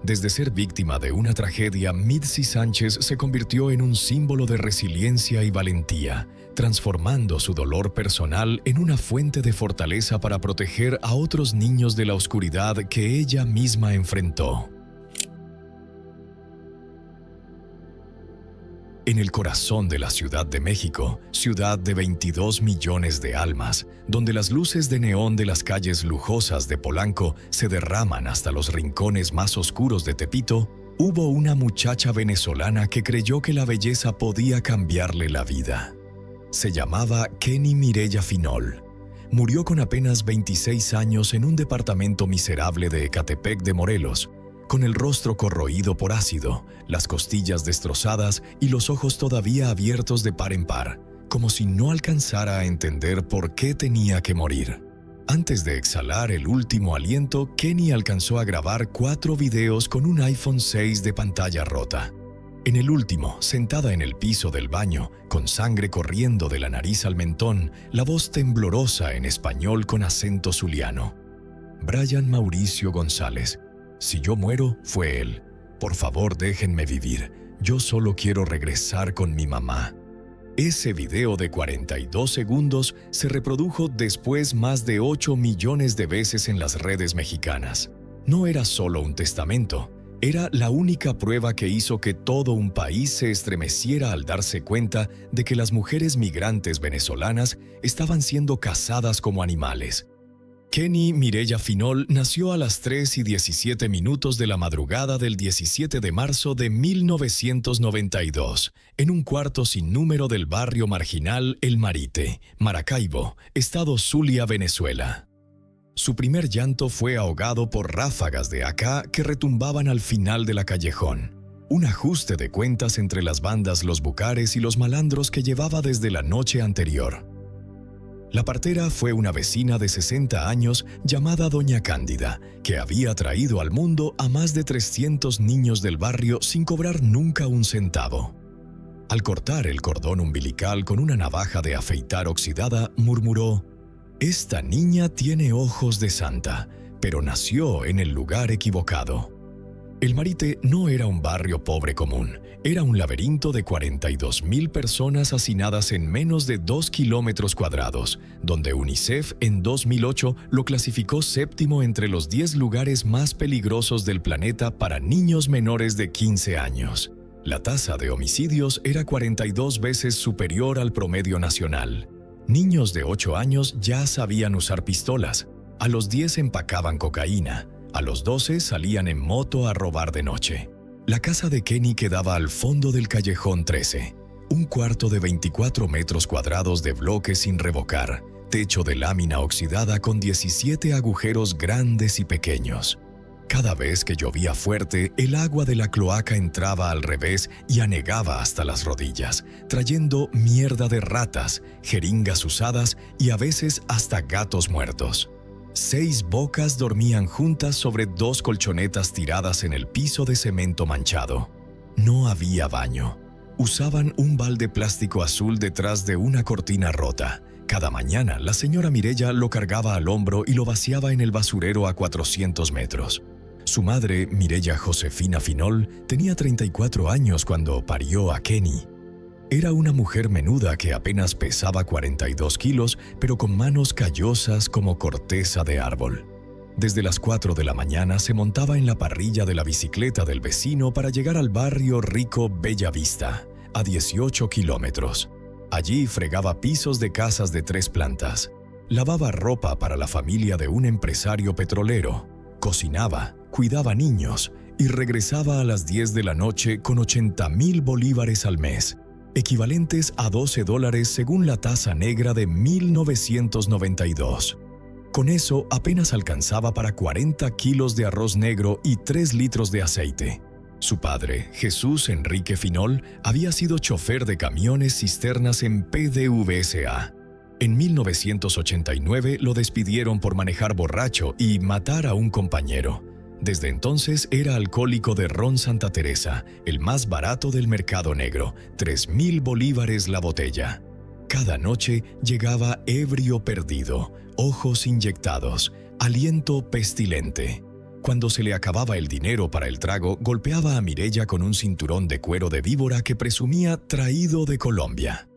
Desde ser víctima de una tragedia, Mitzi Sánchez se convirtió en un símbolo de resiliencia y valentía, transformando su dolor personal en una fuente de fortaleza para proteger a otros niños de la oscuridad que ella misma enfrentó. En el corazón de la Ciudad de México, ciudad de 22 millones de almas, donde las luces de neón de las calles lujosas de Polanco se derraman hasta los rincones más oscuros de Tepito, hubo una muchacha venezolana que creyó que la belleza podía cambiarle la vida. Se llamaba Kenny Mireya Finol. Murió con apenas 26 años en un departamento miserable de Ecatepec de Morelos, con el rostro corroído por ácido, las costillas destrozadas y los ojos todavía abiertos de par en par, como si no alcanzara a entender por qué tenía que morir. Antes de exhalar el último aliento, Kenny alcanzó a grabar 4 videos con un iPhone 6 de pantalla rota. En el último, sentada en el piso del baño, con sangre corriendo de la nariz al mentón, la voz temblorosa en español con acento zuliano. Brian Mauricio González. Si yo muero, fue él. Por favor, déjenme vivir. Yo solo quiero regresar con mi mamá. Ese video de 42 segundos se reprodujo después más de 8 millones de veces en las redes mexicanas. No era solo un testamento, era la única prueba que hizo que todo un país se estremeciera al darse cuenta de que las mujeres migrantes venezolanas estaban siendo cazadas como animales. Kenny Mireya Finol nació a las 3:17 de la madrugada del 17 de marzo de 1992, en un cuarto sin número del barrio marginal El Marite, Maracaibo, estado Zulia, Venezuela. Su primer llanto fue ahogado por ráfagas de AK que retumbaban al final de la callejón. Un ajuste de cuentas entre las bandas Los Bucares y Los Malandros que llevaba desde la noche anterior. La partera fue una vecina de 60 años llamada Doña Cándida, que había traído al mundo a más de 300 niños del barrio sin cobrar nunca un centavo. Al cortar el cordón umbilical con una navaja de afeitar oxidada, murmuró: «Esta niña tiene ojos de santa, pero nació en el lugar equivocado». El Marite no era un barrio pobre común, era un laberinto de 42,000 personas hacinadas en menos de 2 kilómetros cuadrados, donde UNICEF en 2008 lo clasificó 7º entre los 10 lugares más peligrosos del planeta para niños menores de 15 años. La tasa de homicidios era 42 veces superior al promedio nacional. Niños de 8 años ya sabían usar pistolas, a los 10 empacaban cocaína, a los 12 salían en moto a robar de noche. La casa de Kenny quedaba al fondo del callejón 13, un cuarto de 24 metros cuadrados de bloques sin revocar, techo de lámina oxidada con 17 agujeros grandes y pequeños. Cada vez que llovía fuerte, el agua de la cloaca entraba al revés y anegaba hasta las rodillas, trayendo mierda de ratas, jeringas usadas y a veces hasta gatos muertos. 6 bocas dormían juntas sobre 2 colchonetas tiradas en el piso de cemento manchado. No había baño. Usaban un balde plástico azul detrás de una cortina rota. Cada mañana, la señora Mireya lo cargaba al hombro y lo vaciaba en el basurero a 400 metros. Su madre, Mireya Josefina Finol, tenía 34 años cuando parió a Kenny. Era una mujer menuda que apenas pesaba 42 kilos, pero con manos callosas como corteza de árbol. Desde las 4 de la mañana se montaba en la parrilla de la bicicleta del vecino para llegar al barrio rico Bella Vista, a 18 kilómetros. Allí fregaba pisos de casas de 3 plantas, lavaba ropa para la familia de un empresario petrolero, cocinaba, cuidaba niños y regresaba a las 10 de la noche con 80,000 bolívares al mes, equivalentes a $12 según la tasa negra de 1992. Con eso apenas alcanzaba para 40 kilos de arroz negro y 3 litros de aceite. Su padre, Jesús Enrique Finol, había sido chofer de camiones cisternas en PDVSA. En 1989 lo despidieron por manejar borracho y matar a un compañero. Desde entonces era alcohólico de ron Santa Teresa, el más barato del mercado negro, 3,000 bolívares la botella. Cada noche llegaba ebrio perdido, ojos inyectados, aliento pestilente. Cuando se le acababa el dinero para el trago, golpeaba a Mireya con un cinturón de cuero de víbora que presumía traído de Colombia.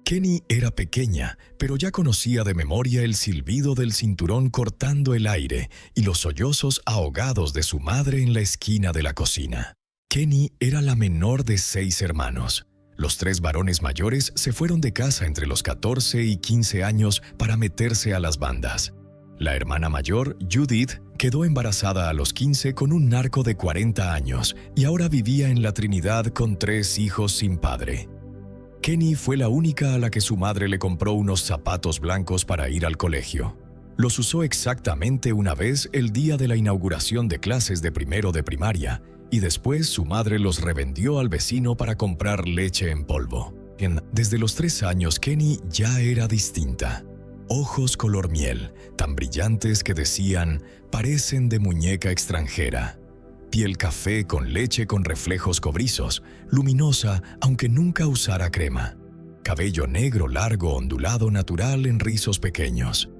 Kenny era pequeña, pero ya conocía de memoria el silbido del cinturón cortando el aire y los sollozos ahogados de su madre en la esquina de la cocina. Kenny era la menor de 6 hermanos. Los 3 varones mayores se fueron de casa entre los 14 y 15 años para meterse a las bandas. La hermana mayor, Judith, quedó embarazada a los 15 con un narco de 40 años y ahora vivía en la Trinidad con 3 hijos sin padre. Kenny fue la única a la que su madre le compró unos zapatos blancos para ir al colegio. Los usó exactamente una vez el día de la inauguración de clases de primero de primaria y después su madre los revendió al vecino para comprar leche en polvo. Desde los 3 años Kenny ya era distinta. Ojos color miel, tan brillantes que decían, parecen de muñeca extranjera. Piel café con leche con reflejos cobrizos, luminosa aunque nunca usara crema. Cabello negro largo ondulado natural en rizos pequeños.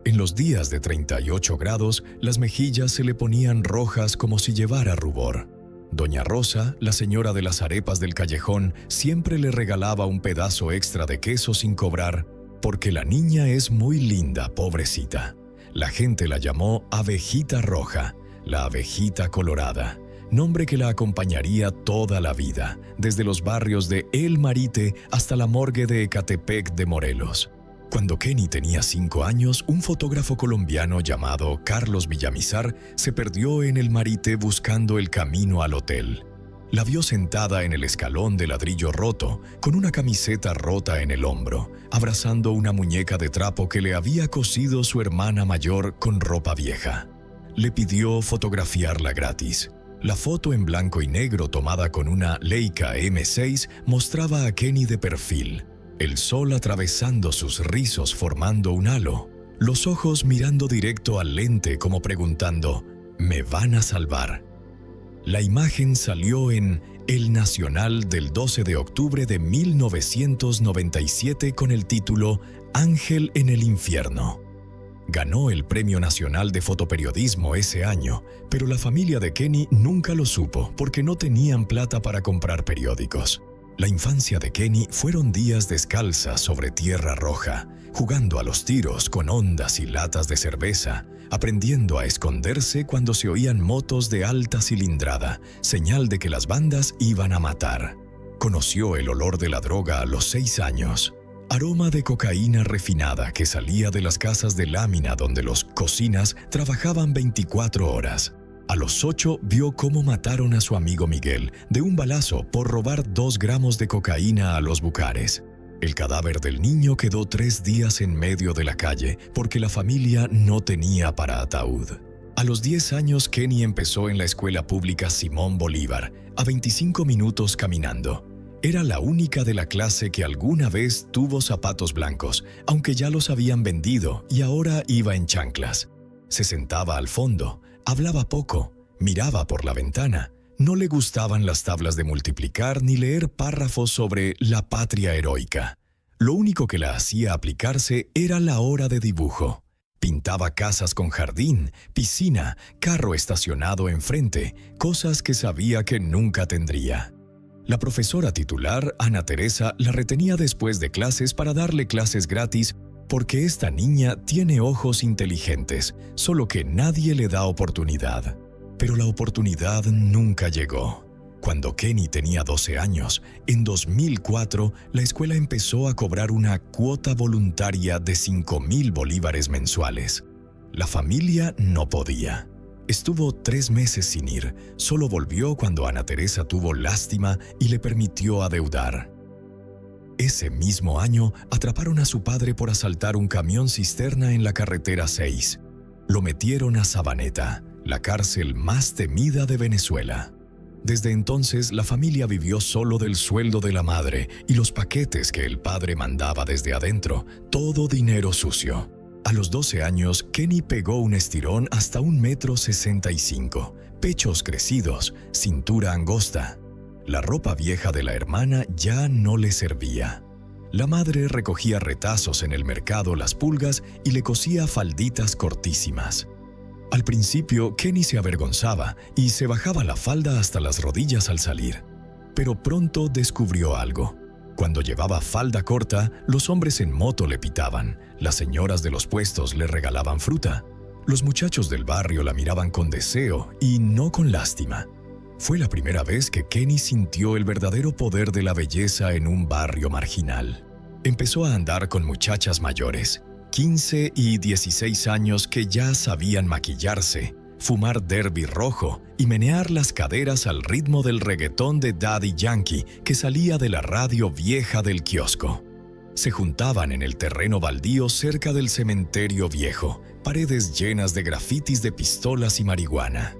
En los días de 38 grados, las mejillas se le ponían rojas como si llevara rubor. Doña Rosa, la señora de las arepas del callejón, siempre le regalaba un pedazo extra de queso sin cobrar, porque la niña es muy linda, pobrecita. La gente la llamó Abejita Roja, la abejita colorada, nombre que la acompañaría toda la vida, desde los barrios de El Marite hasta la morgue de Ecatepec de Morelos. Cuando Kenny tenía 5 años, un fotógrafo colombiano llamado Carlos Villamizar se perdió en El Marite buscando el camino al hotel. La vio sentada en el escalón de ladrillo roto, con una camiseta rota en el hombro, abrazando una muñeca de trapo que le había cosido su hermana mayor con ropa vieja. Le pidió fotografiarla gratis. La foto en blanco y negro tomada con una Leica M6 mostraba a Kenny de perfil, el sol atravesando sus rizos formando un halo, los ojos mirando directo al lente como preguntando, ¿me van a salvar? La imagen salió en El Nacional del 12 de octubre de 1997 con el título Ángel en el infierno. Ganó el Premio Nacional de Fotoperiodismo ese año, pero la familia de Kenny nunca lo supo porque no tenían plata para comprar periódicos. La infancia de Kenny fueron días descalzas sobre tierra roja, jugando a los tiros con ondas y latas de cerveza, aprendiendo a esconderse cuando se oían motos de alta cilindrada, señal de que las bandas iban a matar. Conoció el olor de la droga a los 6 años. Aroma de cocaína refinada que salía de las casas de lámina donde los cocinas trabajaban 24 horas. A los 8 vio cómo mataron a su amigo Miguel de un balazo por robar 2 gramos de cocaína a los Bucares. El cadáver del niño quedó 3 días en medio de la calle porque la familia no tenía para ataúd. A los 10 años, Kenny empezó en la escuela pública Simón Bolívar, a 25 minutos caminando. Era la única de la clase que alguna vez tuvo zapatos blancos, aunque ya los habían vendido y ahora iba en chanclas. Se sentaba al fondo, hablaba poco, miraba por la ventana. No le gustaban las tablas de multiplicar ni leer párrafos sobre la patria heroica. Lo único que la hacía aplicarse era la hora de dibujo. Pintaba casas con jardín, piscina, carro estacionado enfrente, cosas que sabía que nunca tendría. La profesora titular, Ana Teresa, la retenía después de clases para darle clases gratis porque esta niña tiene ojos inteligentes, solo que nadie le da oportunidad. Pero la oportunidad nunca llegó. Cuando Kenny tenía 12 años, en 2004, la escuela empezó a cobrar una cuota voluntaria de 5,000 bolívares mensuales. La familia no podía. Estuvo 3 meses sin ir, solo volvió cuando Ana Teresa tuvo lástima y le permitió adeudar. Ese mismo año atraparon a su padre por asaltar un camión cisterna en la carretera 6. Lo metieron a Sabaneta, la cárcel más temida de Venezuela. Desde entonces, la familia vivió solo del sueldo de la madre y los paquetes que el padre mandaba desde adentro, todo dinero sucio. A los 12 años, Kenny pegó un estirón hasta 1,65 m, pechos crecidos, cintura angosta. La ropa vieja de la hermana ya no le servía. La madre recogía retazos en el mercado Las Pulgas y le cosía falditas cortísimas. Al principio, Kenny se avergonzaba y se bajaba la falda hasta las rodillas al salir. Pero pronto descubrió algo. Cuando llevaba falda corta, los hombres en moto le pitaban, las señoras de los puestos le regalaban fruta. Los muchachos del barrio la miraban con deseo y no con lástima. Fue la primera vez que Kenny sintió el verdadero poder de la belleza en un barrio marginal. Empezó a andar con muchachas mayores, 15 y 16 años que ya sabían maquillarse, fumar derby rojo y menear las caderas al ritmo del reggaetón de Daddy Yankee que salía de la radio vieja del kiosco. Se juntaban en el terreno baldío cerca del cementerio viejo, paredes llenas de grafitis de pistolas y marihuana.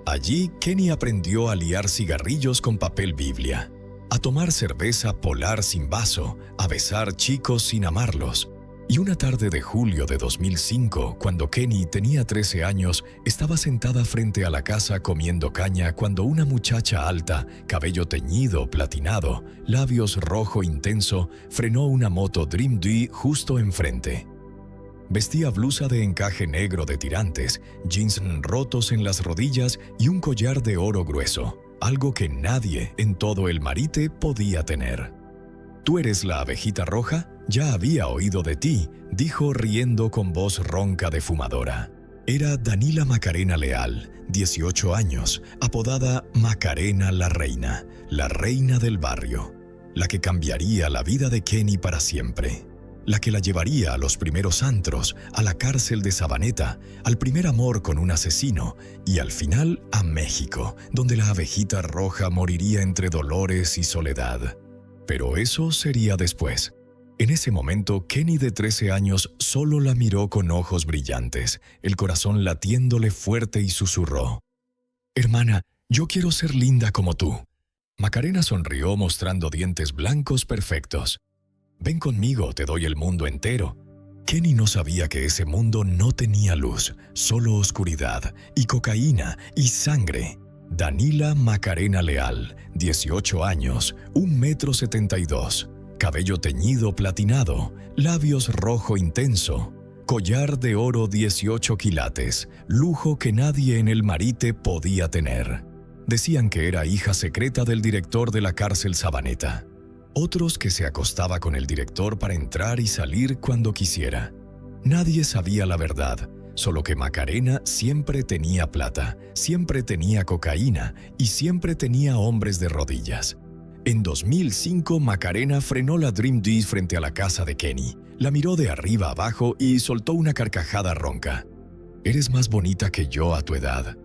Allí, Kenny aprendió a liar cigarrillos con papel Biblia, a tomar cerveza polar sin vaso, a besar chicos sin amarlos. Y una tarde de julio de 2005, cuando Kenny tenía 13 años, estaba sentada frente a la casa comiendo caña cuando una muchacha alta, cabello teñido, platinado, labios rojo intenso, frenó una moto Dream D justo enfrente. Vestía blusa de encaje negro de tirantes, jeans rotos en las rodillas y un collar de oro grueso, algo que nadie en todo el Marite podía tener. «¿Tú eres la abejita roja? Ya había oído de ti», dijo riendo con voz ronca de fumadora. Era Danila Macarena Leal, 18 años, apodada Macarena la reina del barrio, la que cambiaría la vida de Kenny para siempre, la que la llevaría a los primeros antros, a la cárcel de Sabaneta, al primer amor con un asesino y al final a México, donde la abejita roja moriría entre dolores y soledad. Pero eso sería después. En ese momento, Kenny de 13 años solo la miró con ojos brillantes, el corazón latiéndole fuerte y susurró: «Hermana, yo quiero ser linda como tú». Macarena sonrió mostrando dientes blancos perfectos. «Ven conmigo, te doy el mundo entero». Kenny no sabía que ese mundo no tenía luz, solo oscuridad y cocaína y sangre. Danila Macarena Leal, 18 años, 1,72 m, cabello teñido platinado, labios rojo intenso, collar de oro 18 quilates, lujo que nadie en el Marite podía tener. Decían que era hija secreta del director de la cárcel Sabaneta. Otros que se acostaba con el director para entrar y salir cuando quisiera. Nadie sabía la verdad. Solo que Macarena siempre tenía plata, siempre tenía cocaína y siempre tenía hombres de rodillas. En 2005, Macarena frenó la Dream Dish frente a la casa de Kenny, la miró de arriba abajo y soltó una carcajada ronca. «Eres más bonita que yo a tu edad.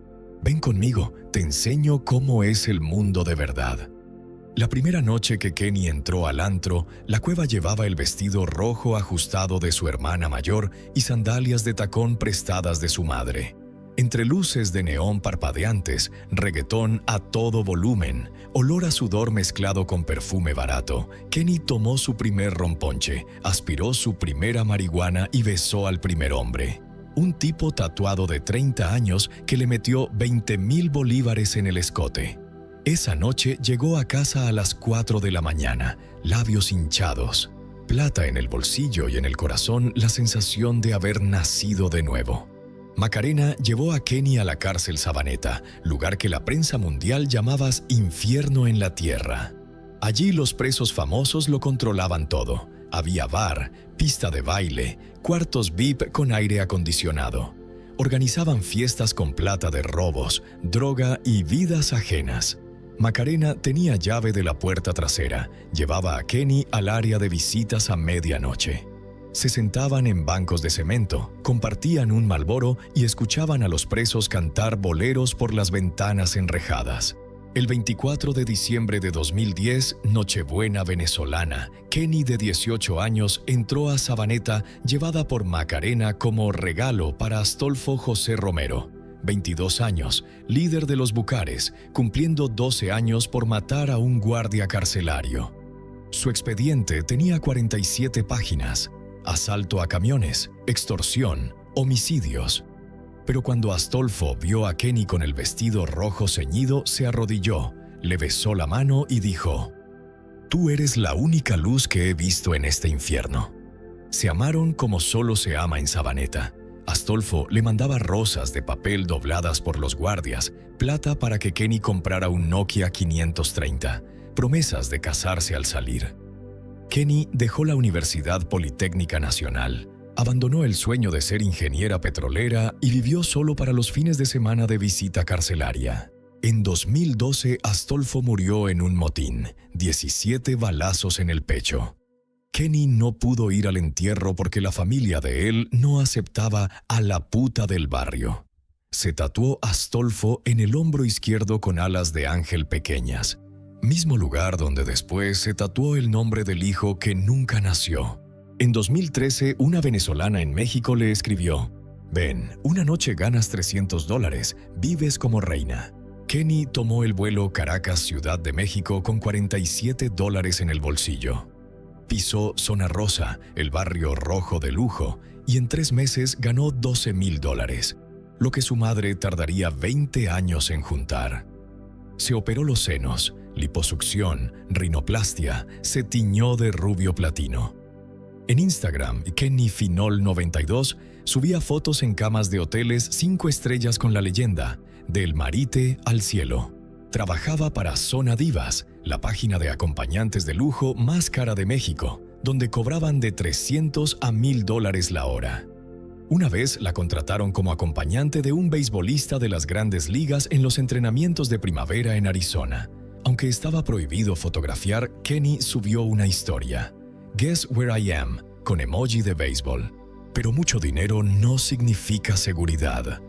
Ven conmigo, te enseño cómo es el mundo de verdad». La primera noche que Kenny entró al antro, la cueva llevaba el vestido rojo ajustado de su hermana mayor y sandalias de tacón prestadas de su madre. Entre luces de neón parpadeantes, reggaetón a todo volumen, olor a sudor mezclado con perfume barato, Kenny tomó su primer romponche, aspiró su primera marihuana y besó al primer hombre. Un tipo tatuado de 30 años que le metió 20,000 bolívares en el escote. Esa noche llegó a casa a las 4 de la mañana, labios hinchados, plata en el bolsillo y en el corazón, la sensación de haber nacido de nuevo. Macarena llevó a Kenny a la cárcel Sabaneta, lugar que la prensa mundial llamaba infierno en la tierra. Allí los presos famosos lo controlaban todo. Había bar, pista de baile, cuartos VIP con aire acondicionado. Organizaban fiestas con plata de robos, droga y vidas ajenas. Macarena tenía llave de la puerta trasera, llevaba a Kenny al área de visitas a medianoche. Se sentaban en bancos de cemento, compartían un Marlboro y escuchaban a los presos cantar boleros por las ventanas enrejadas. El 24 de diciembre de 2010, Nochebuena venezolana, Kenny, de 18 años, entró a Sabaneta llevada por Macarena como regalo para Astolfo José Romero, 22 años, líder de los Bucares, cumpliendo 12 años por matar a un guardia carcelario. Su expediente tenía 47 páginas. Asalto a camiones, extorsión, homicidios. Pero cuando Astolfo vio a Kenny con el vestido rojo ceñido, se arrodilló, le besó la mano y dijo: «Tú eres la única luz que he visto en este infierno». Se amaron como solo se ama en Sabaneta. Astolfo le mandaba rosas de papel dobladas por los guardias, plata para que Kenny comprara un Nokia 530, promesas de casarse al salir. Kenny dejó la Universidad Politécnica Nacional, abandonó el sueño de ser ingeniera petrolera y vivió solo para los fines de semana de visita carcelaria. En 2012, Astolfo murió en un motín, 17 balazos en el pecho. Kenny no pudo ir al entierro porque la familia de él no aceptaba a la puta del barrio. Se tatuó Astolfo en el hombro izquierdo con alas de ángel pequeñas, mismo lugar donde después se tatuó el nombre del hijo que nunca nació. En 2013, una venezolana en México le escribió: «Ven, una noche ganas $300, vives como reina». Kenny tomó el vuelo Caracas-Ciudad de México con $47 en el bolsillo. Pisó Zona Rosa, el barrio rojo de lujo, y en 3 meses ganó $12,000, lo que su madre tardaría 20 años en juntar. Se operó los senos, liposucción, rinoplastia, se tiñó de rubio platino. En Instagram, Kenny Finol 92 subía fotos en camas de hoteles 5 estrellas con la leyenda «Del Marite al cielo». Trabajaba para Zona Divas, la página de acompañantes de lujo más cara de México, donde cobraban de $300 a $1,000 la hora. Una vez la contrataron como acompañante de un beisbolista de las Grandes Ligas en los entrenamientos de primavera en Arizona. Aunque estaba prohibido fotografiar, Kenny subió una historia: «Guess where I am», con emoji de béisbol. Pero mucho dinero no significa seguridad.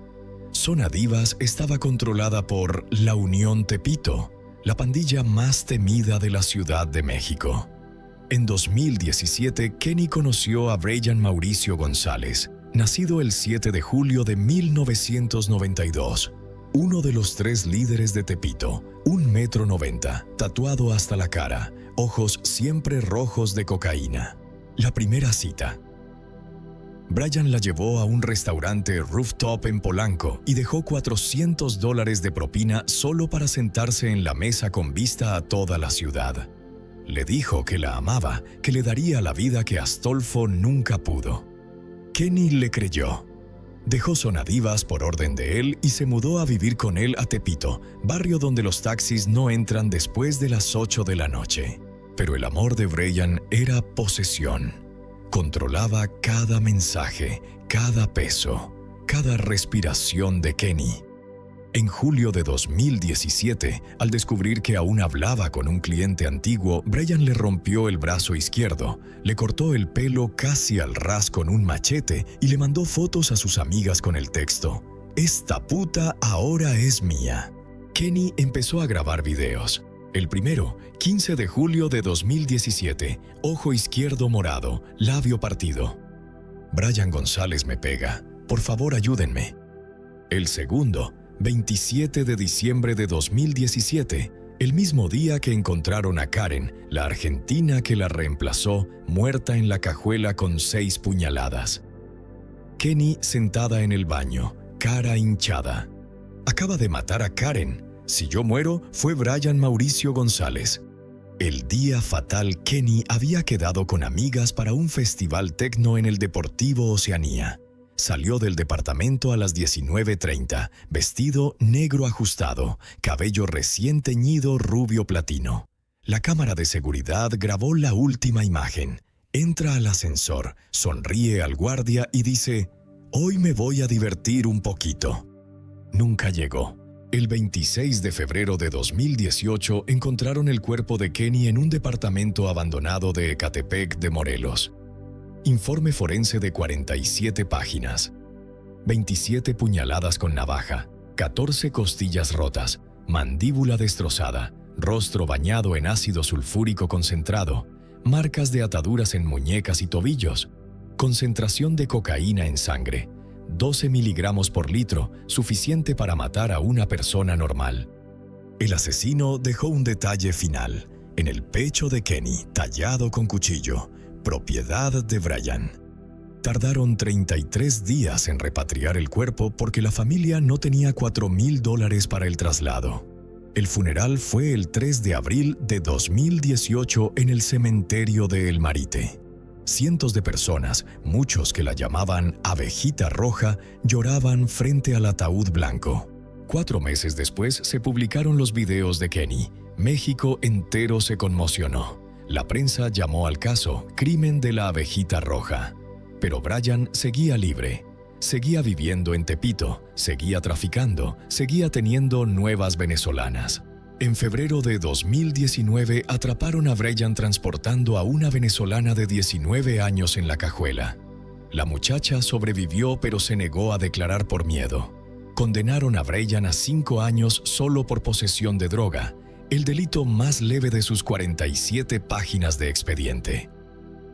Zona Divas estaba controlada por La Unión Tepito, la pandilla más temida de la Ciudad de México. En 2017, Kenny conoció a Brian Mauricio González, nacido el 7 de julio de 1992, uno de los 3 líderes de Tepito, 1,90 m, tatuado hasta la cara, ojos siempre rojos de cocaína. La primera cita. Brian la llevó a un restaurante rooftop en Polanco y dejó $400 de propina solo para sentarse en la mesa con vista a toda la ciudad. Le dijo que la amaba, que le daría la vida que Astolfo nunca pudo. Kenny le creyó. Dejó Zona Divas por orden de él y se mudó a vivir con él a Tepito, barrio donde los taxis no entran después de las 8 de la noche. Pero el amor de Brian era posesión. Controlaba cada mensaje, cada peso, cada respiración de Kenny. En julio de 2017, al descubrir que aún hablaba con un cliente antiguo, Brian le rompió el brazo izquierdo, le cortó el pelo casi al ras con un machete y le mandó fotos a sus amigas con el texto: "Esta puta ahora es mía". Kenny empezó a grabar videos. El primero, 15 de julio de 2017, ojo izquierdo morado, labio partido. "Brian González me pega, por favor ayúdenme". El segundo, 27 de diciembre de 2017, el mismo día que encontraron a Karen, la argentina que la reemplazó, muerta en la cajuela con 6 puñaladas. Kenny sentada en el baño, cara hinchada. "Acaba de matar a Karen. Si yo muero, fue Brian Mauricio González". El día fatal, Kenny había quedado con amigas para un festival tecno en el Deportivo Oceanía. Salió del departamento a las 19:30, vestido negro ajustado, cabello recién teñido rubio platino. La cámara de seguridad grabó la última imagen. Entra al ascensor, sonríe al guardia y dice: "Hoy me voy a divertir un poquito". Nunca llegó. El 26 de febrero de 2018 encontraron el cuerpo de Kenny en un departamento abandonado de Ecatepec de Morelos. Informe forense de 47 páginas. 27 puñaladas con navaja, 14 costillas rotas, mandíbula destrozada, rostro bañado en ácido sulfúrico concentrado, marcas de ataduras en muñecas y tobillos, concentración de cocaína en sangre, 12 miligramos por litro, suficiente para matar a una persona normal. El asesino dejó un detalle final, en el pecho de Kenny, tallado con cuchillo: propiedad de Brian. Tardaron 33 días en repatriar el cuerpo porque la familia no tenía $4,000 para el traslado. El funeral fue el 3 de abril de 2018 en el cementerio de El Marite. Cientos de personas, muchos que la llamaban Abejita Roja, lloraban frente al ataúd blanco. 4 meses después se publicaron los videos de Kenny. México entero se conmocionó. La prensa llamó al caso Crimen de la Abejita Roja. Pero Brian seguía libre. Seguía viviendo en Tepito, seguía traficando, seguía teniendo nuevas venezolanas. En febrero de 2019 atraparon a Brian transportando a una venezolana de 19 años en la cajuela. La muchacha sobrevivió pero se negó a declarar por miedo. Condenaron a Brian a 5 años solo por posesión de droga, el delito más leve de sus 47 páginas de expediente.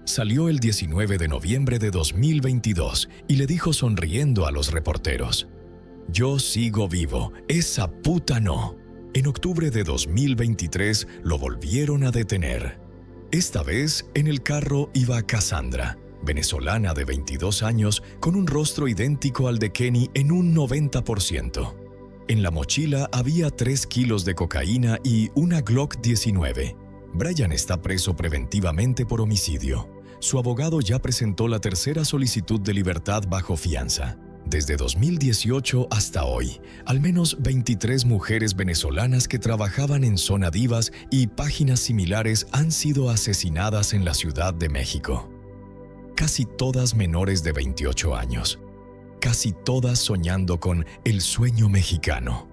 Salió el 19 de noviembre de 2022 y le dijo sonriendo a los reporteros: "Yo sigo vivo, esa puta no". En octubre de 2023 lo volvieron a detener. Esta vez en el carro iba Cassandra, venezolana de 22 años, con un rostro idéntico al de Kenny en un 90%. En la mochila había 3 kilos de cocaína y una Glock 19. Brian está preso preventivamente por homicidio. Su abogado ya presentó la tercera solicitud de libertad bajo fianza. Desde 2018 hasta hoy, al menos 23 mujeres venezolanas que trabajaban en Zona Divas y páginas similares han sido asesinadas en la Ciudad de México. Casi todas menores de 28 años. Casi todas soñando con el sueño mexicano.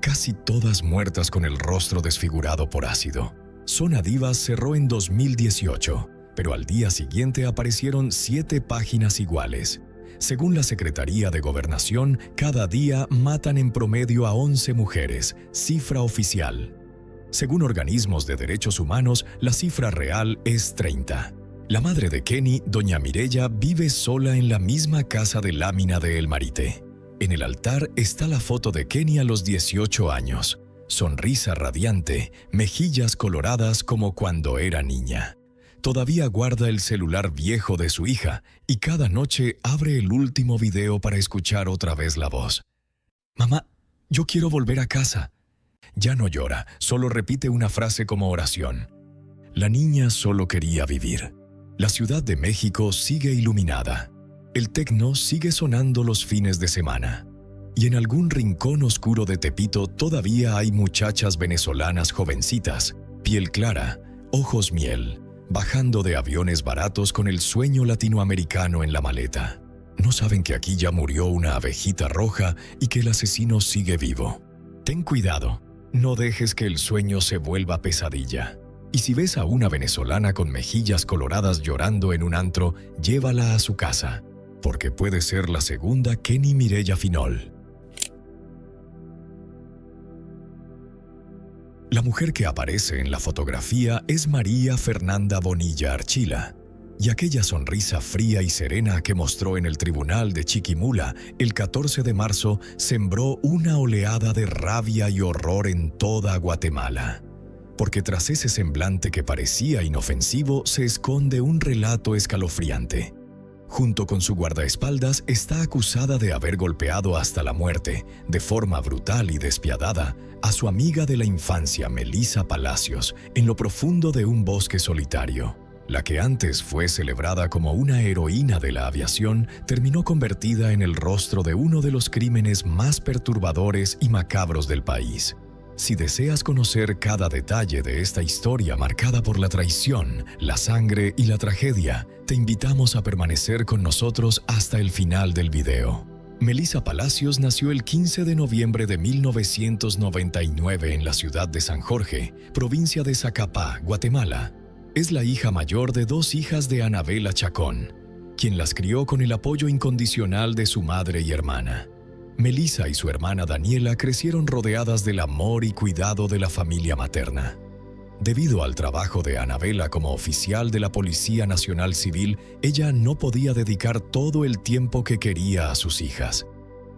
Casi todas muertas con el rostro desfigurado por ácido. Zona Divas cerró en 2018, pero al día siguiente aparecieron 7 páginas iguales. Según la Secretaría de Gobernación, cada día matan en promedio a 11 mujeres, cifra oficial. Según organismos de derechos humanos, la cifra real es 30. La madre de Kenny, doña Mireya, vive sola en la misma casa de lámina de El Marite. En el altar está la foto de Kenny a los 18 años. Sonrisa radiante, mejillas coloradas como cuando era niña. Todavía guarda el celular viejo de su hija y cada noche abre el último video para escuchar otra vez la voz. «Mamá, yo quiero volver a casa». Ya no llora, solo repite una frase como oración. La niña solo quería vivir. La Ciudad de México sigue iluminada. El tecno sigue sonando los fines de semana. Y en algún rincón oscuro de Tepito todavía hay muchachas venezolanas jovencitas, piel clara, ojos miel, bajando de aviones baratos con el sueño latinoamericano en la maleta. no saben que aquí ya murió una abejita roja y que el asesino sigue vivo. Ten cuidado, no dejes que el sueño se vuelva pesadilla. Y si ves a una venezolana con mejillas coloradas llorando en un antro, llévala a su casa, porque puede ser la segunda Kenny Mireya Finol. La mujer que aparece en la fotografía es María Fernanda Bonilla Archila, y aquella sonrisa fría y serena que mostró en el tribunal de Chiquimula el 14 de marzo sembró una oleada de rabia y horror en toda Guatemala. Porque tras ese semblante que parecía inofensivo se esconde un relato escalofriante. Junto con su guardaespaldas está acusada de haber golpeado hasta la muerte, de forma brutal y despiadada, a su amiga de la infancia Melissa Palacios, en lo profundo de un bosque solitario. La que antes fue celebrada como una heroína de la aviación, terminó convertida en el rostro de uno de los crímenes más perturbadores y macabros del país. Si deseas conocer cada detalle de esta historia marcada por la traición, la sangre y la tragedia, te invitamos a permanecer con nosotros hasta el final del video. Melissa Palacios nació el 15 de noviembre de 1999 en la ciudad de San Jorge, provincia de Zacapá, Guatemala. Es la hija mayor de dos hijas de Anabela Chacón, quien las crió con el apoyo incondicional de su madre y hermana. Melissa y su hermana Daniela crecieron rodeadas del amor y cuidado de la familia materna. Debido al trabajo de Anabela como oficial de la Policía Nacional Civil, ella no podía dedicar todo el tiempo que quería a sus hijas.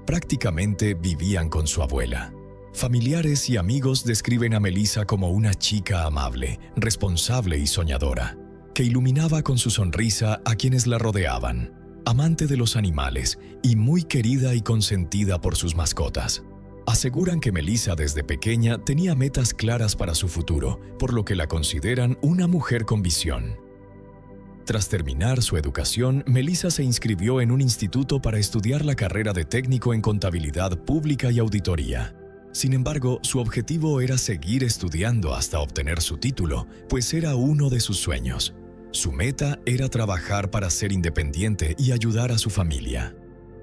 Prácticamente vivían con su abuela. Familiares y amigos describen a Melissa como una chica amable, responsable y soñadora, que iluminaba con su sonrisa a quienes la rodeaban, amante de los animales y muy querida y consentida por sus mascotas. Aseguran que Melissa desde pequeña tenía metas claras para su futuro, por lo que la consideran una mujer con visión. Tras terminar su educación, Melissa se inscribió en un instituto para estudiar la carrera de técnico en contabilidad pública y auditoría. Sin embargo, su objetivo era seguir estudiando hasta obtener su título, pues era uno de sus sueños. Su meta era trabajar para ser independiente y ayudar a su familia.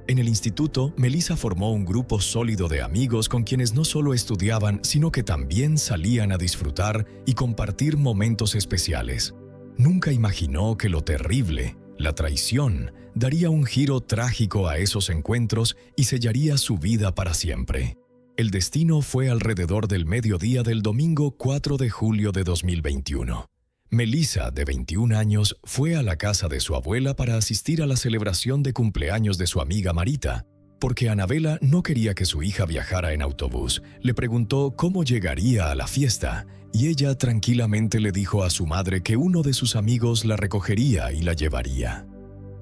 En el instituto, Melissa formó un grupo sólido de amigos con quienes no solo estudiaban, sino que también salían a disfrutar y compartir momentos especiales. Nunca imaginó que lo terrible, la traición, daría un giro trágico a esos encuentros y sellaría su vida para siempre. El destino fue alrededor del mediodía del domingo 4 de julio de 2021. Melissa, de 21 años, fue a la casa de su abuela para asistir a la celebración de cumpleaños de su amiga Marita. Porque Anabela no quería que su hija viajara en autobús, le preguntó cómo llegaría a la fiesta, y ella tranquilamente le dijo a su madre que uno de sus amigos la recogería y la llevaría.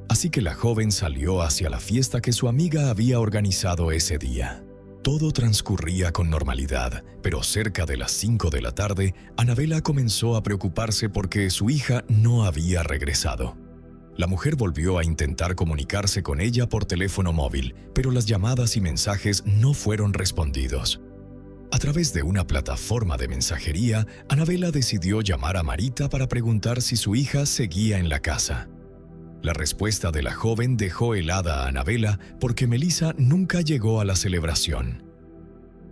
Así que la joven salió hacia la fiesta que su amiga había organizado ese día. Todo transcurría con normalidad, pero cerca de las 5 de la tarde, Anabela comenzó a preocuparse porque su hija no había regresado. La mujer volvió a intentar comunicarse con ella por teléfono móvil, pero las llamadas y mensajes no fueron respondidos. A través de una plataforma de mensajería, Anabela decidió llamar a Marita para preguntar si su hija seguía en la casa. La respuesta de la joven dejó helada a Anabela porque Melissa nunca llegó a la celebración.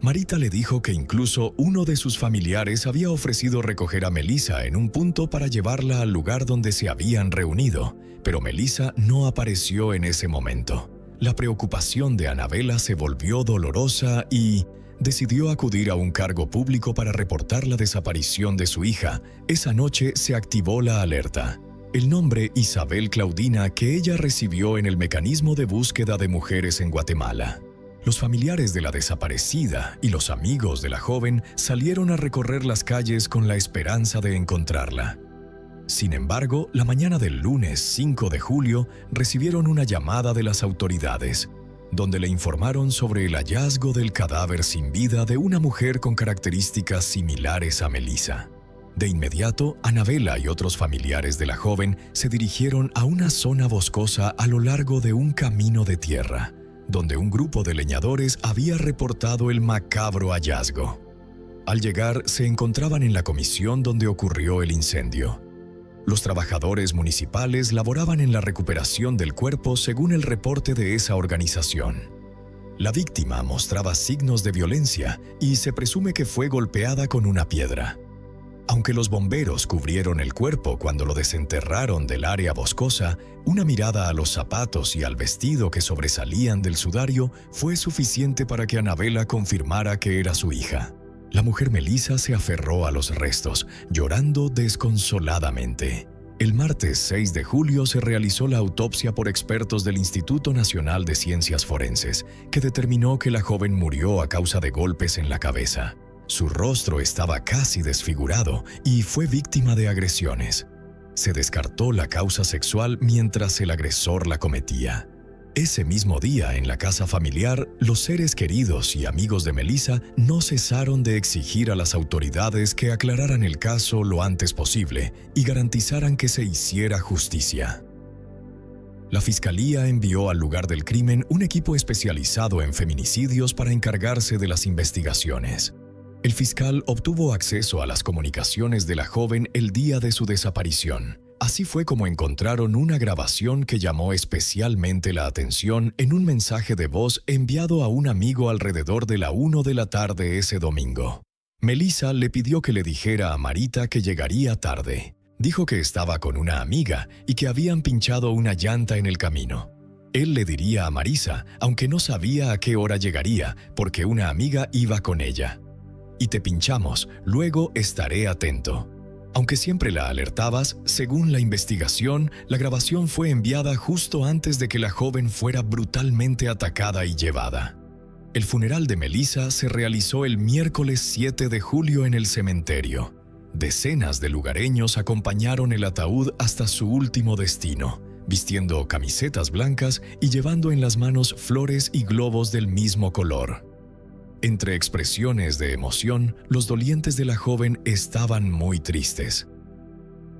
Marita le dijo que incluso uno de sus familiares había ofrecido recoger a Melissa en un punto para llevarla al lugar donde se habían reunido, pero Melissa no apareció en ese momento. La preocupación de Anabela se volvió dolorosa y decidió acudir a un cargo público para reportar la desaparición de su hija. Esa noche se activó la alerta. El nombre Isabel Claudina que ella recibió en el mecanismo de búsqueda de mujeres en Guatemala. Los familiares de la desaparecida y los amigos de la joven salieron a recorrer las calles con la esperanza de encontrarla. Sin embargo, la mañana del lunes 5 de julio recibieron una llamada de las autoridades, donde le informaron sobre el hallazgo del cadáver sin vida de una mujer con características similares a Melissa. De inmediato, Anabela y otros familiares de la joven se dirigieron a una zona boscosa a lo largo de un camino de tierra, donde un grupo de leñadores había reportado el macabro hallazgo. Al llegar, se encontraban en la comisión donde ocurrió el incendio. Los trabajadores municipales laboraban en la recuperación del cuerpo según el reporte de esa organización. La víctima mostraba signos de violencia y se presume que fue golpeada con una piedra. Aunque los bomberos cubrieron el cuerpo cuando lo desenterraron del área boscosa, una mirada a los zapatos y al vestido que sobresalían del sudario fue suficiente para que Anabela confirmara que era su hija. La mujer Melissa se aferró a los restos, llorando desconsoladamente. El martes 6 de julio se realizó la autopsia por expertos del Instituto Nacional de Ciencias Forenses, que determinó que la joven murió a causa de golpes en la cabeza. Su rostro estaba casi desfigurado y fue víctima de agresiones. Se descartó la causa sexual mientras el agresor la cometía. Ese mismo día, en la casa familiar, los seres queridos y amigos de Melissa no cesaron de exigir a las autoridades que aclararan el caso lo antes posible y garantizaran que se hiciera justicia. La Fiscalía envió al lugar del crimen un equipo especializado en feminicidios para encargarse de las investigaciones. El fiscal obtuvo acceso a las comunicaciones de la joven el día de su desaparición. Así fue como encontraron una grabación que llamó especialmente la atención en un mensaje de voz enviado a un amigo alrededor de la 1 de la tarde ese domingo. Melissa le pidió que le dijera a Marita que llegaría tarde. Dijo que estaba con una amiga y que habían pinchado una llanta en el camino. Él le diría a Marisa, aunque no sabía a qué hora llegaría, porque una amiga iba con ella. Y te pinchamos, luego estaré atento. Aunque siempre la alertabas, según la investigación, la grabación fue enviada justo antes de que la joven fuera brutalmente atacada y llevada. El funeral de Melissa se realizó el miércoles 7 de julio en el cementerio. Decenas de lugareños acompañaron el ataúd hasta su último destino, vistiendo camisetas blancas y llevando en las manos flores y globos del mismo color. Entre expresiones de emoción, los dolientes de la joven estaban muy tristes.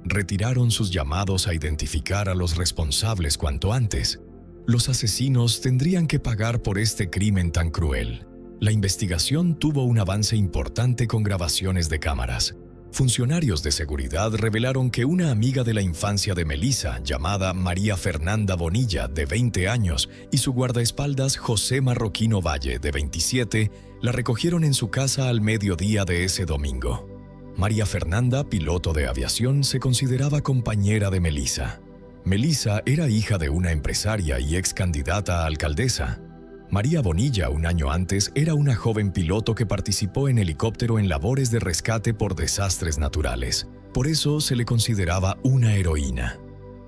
Retiraron sus llamados a identificar a los responsables cuanto antes. Los asesinos tendrían que pagar por este crimen tan cruel. La investigación tuvo un avance importante con grabaciones de cámaras. Funcionarios de seguridad revelaron que una amiga de la infancia de Melissa, llamada María Fernanda Bonilla, de 20 años, y su guardaespaldas José Marroquino Valle, de 27, la recogieron en su casa al mediodía de ese domingo. María Fernanda, piloto de aviación, se consideraba compañera de Melissa. Melissa era hija de una empresaria y ex candidata a alcaldesa. María Bonilla, un año antes, era una joven piloto que participó en helicóptero en labores de rescate por desastres naturales. Por eso se le consideraba una heroína.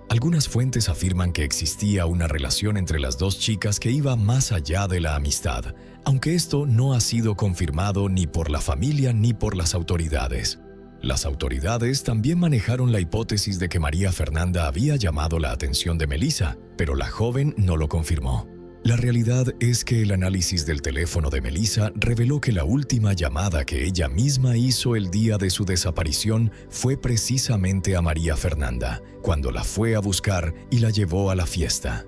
Algunas fuentes afirman que existía una relación entre las dos chicas que iba más allá de la amistad, aunque esto no ha sido confirmado ni por la familia ni por las autoridades. Las autoridades también manejaron la hipótesis de que María Fernanda había llamado la atención de Melissa, pero la joven no lo confirmó. La realidad es que el análisis del teléfono de Melissa reveló que la última llamada que ella misma hizo el día de su desaparición fue precisamente a María Fernanda, cuando la fue a buscar y la llevó a la fiesta.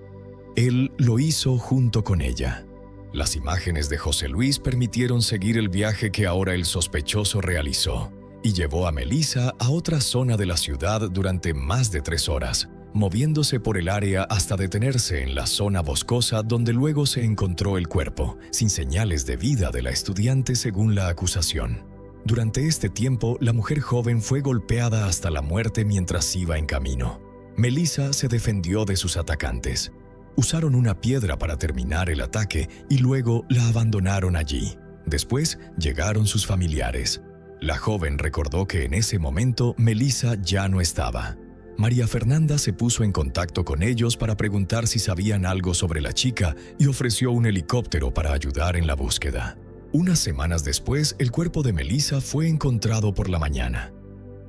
Él lo hizo junto con ella. Las imágenes de José Luis permitieron seguir el viaje que ahora el sospechoso realizó y llevó a Melissa a otra zona de la ciudad durante más de 3 horas. Moviéndose por el área hasta detenerse en la zona boscosa donde luego se encontró el cuerpo, sin señales de vida de la estudiante según la acusación. Durante este tiempo, la mujer joven fue golpeada hasta la muerte mientras iba en camino. Melissa se defendió de sus atacantes. Usaron una piedra para terminar el ataque y luego la abandonaron allí. Después llegaron sus familiares. La joven recordó que en ese momento Melissa ya no estaba. María Fernanda se puso en contacto con ellos para preguntar si sabían algo sobre la chica y ofreció un helicóptero para ayudar en la búsqueda. Unas semanas después, el cuerpo de Melissa fue encontrado por la mañana.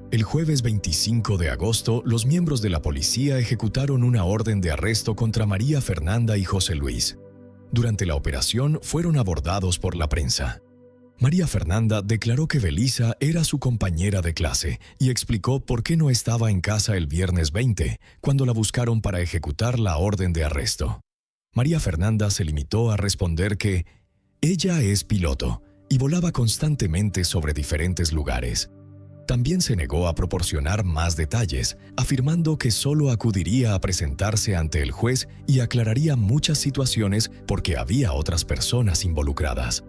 El jueves 25 de agosto, los miembros de la policía ejecutaron una orden de arresto contra María Fernanda y José Luis. Durante la operación, fueron abordados por la prensa. María Fernanda declaró que Melissa era su compañera de clase y explicó por qué no estaba en casa el viernes 20, cuando la buscaron para ejecutar la orden de arresto. María Fernanda se limitó a responder que ella es piloto y volaba constantemente sobre diferentes lugares. también se negó a proporcionar más detalles, afirmando que solo acudiría a presentarse ante el juez y aclararía muchas situaciones porque había otras personas involucradas.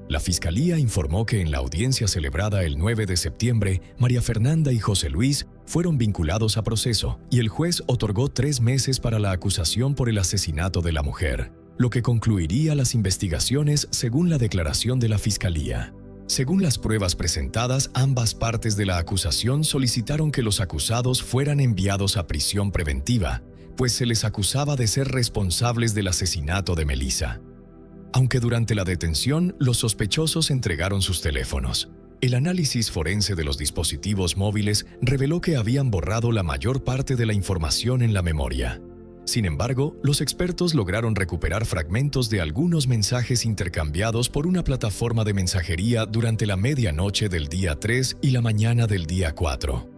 La Fiscalía informó que en la audiencia celebrada el 9 de septiembre, María Fernanda y José Luis fueron vinculados a proceso y el juez otorgó 3 meses para la acusación por el asesinato de la mujer, lo que concluiría las investigaciones según la declaración de la Fiscalía. Según las pruebas presentadas, ambas partes de la acusación solicitaron que los acusados fueran enviados a prisión preventiva, pues se les acusaba de ser responsables del asesinato de Melissa. Aunque durante la detención, los sospechosos entregaron sus teléfonos. El análisis forense de los dispositivos móviles reveló que habían borrado la mayor parte de la información en la memoria. Sin embargo, los expertos lograron recuperar fragmentos de algunos mensajes intercambiados por una plataforma de mensajería durante la medianoche del día 3 y la mañana del día 4.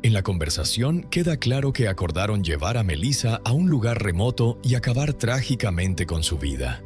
En la conversación queda claro que acordaron llevar a Melissa a un lugar remoto y acabar trágicamente con su vida.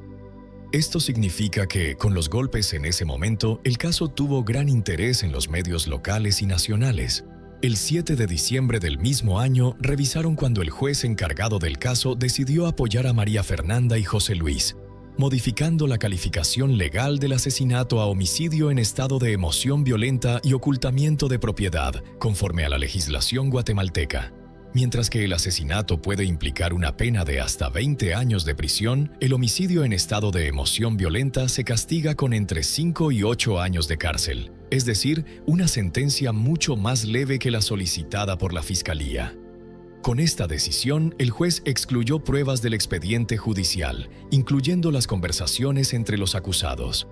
Esto significa que, con los golpes en ese momento, el caso tuvo gran interés en los medios locales y nacionales. El 7 de diciembre del mismo año, revisaron cuando el juez encargado del caso decidió apoyar a María Fernanda y José Luis, modificando la calificación legal del asesinato a homicidio en estado de emoción violenta y ocultamiento de propiedad, conforme a la legislación guatemalteca. Mientras que el asesinato puede implicar una pena de hasta 20 años de prisión, el homicidio en estado de emoción violenta se castiga con entre 5 y 8 años de cárcel, es decir, una sentencia mucho más leve que la solicitada por la Fiscalía. Con esta decisión, el juez excluyó pruebas del expediente judicial, incluyendo las conversaciones entre los acusados.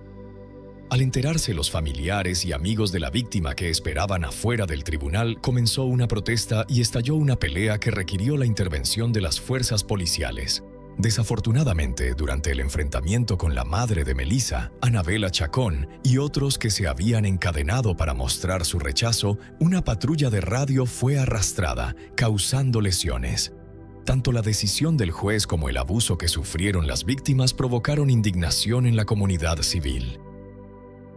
Al enterarse los familiares y amigos de la víctima que esperaban afuera del tribunal, comenzó una protesta y estalló una pelea que requirió la intervención de las fuerzas policiales. Desafortunadamente, durante el enfrentamiento con la madre de Melissa, Anabela Chacón, y otros que se habían encadenado para mostrar su rechazo, una patrulla de radio fue arrastrada, causando lesiones. Tanto la decisión del juez como el abuso que sufrieron las víctimas provocaron indignación en la comunidad civil.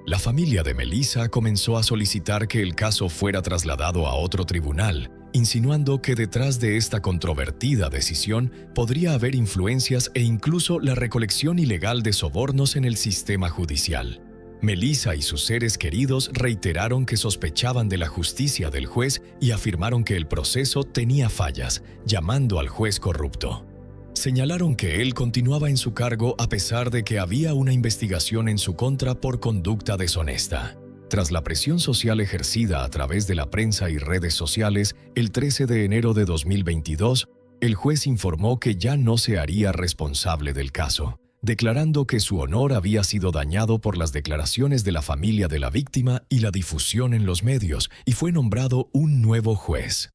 La familia de Melissa comenzó a solicitar que el caso fuera trasladado a otro tribunal, insinuando que detrás de esta controvertida decisión podría haber influencias e incluso la recolección ilegal de sobornos en el sistema judicial. Melissa y sus seres queridos reiteraron que sospechaban de la justicia del juez y afirmaron que el proceso tenía fallas, llamando al juez corrupto. Señalaron que él continuaba en su cargo a pesar de que había una investigación en su contra por conducta deshonesta. Tras la presión social ejercida a través de la prensa y redes sociales, el 13 de enero de 2022, el juez informó que ya no se haría responsable del caso, declarando que su honor había sido dañado por las declaraciones de la familia de la víctima y la difusión en los medios, y fue nombrado un nuevo juez.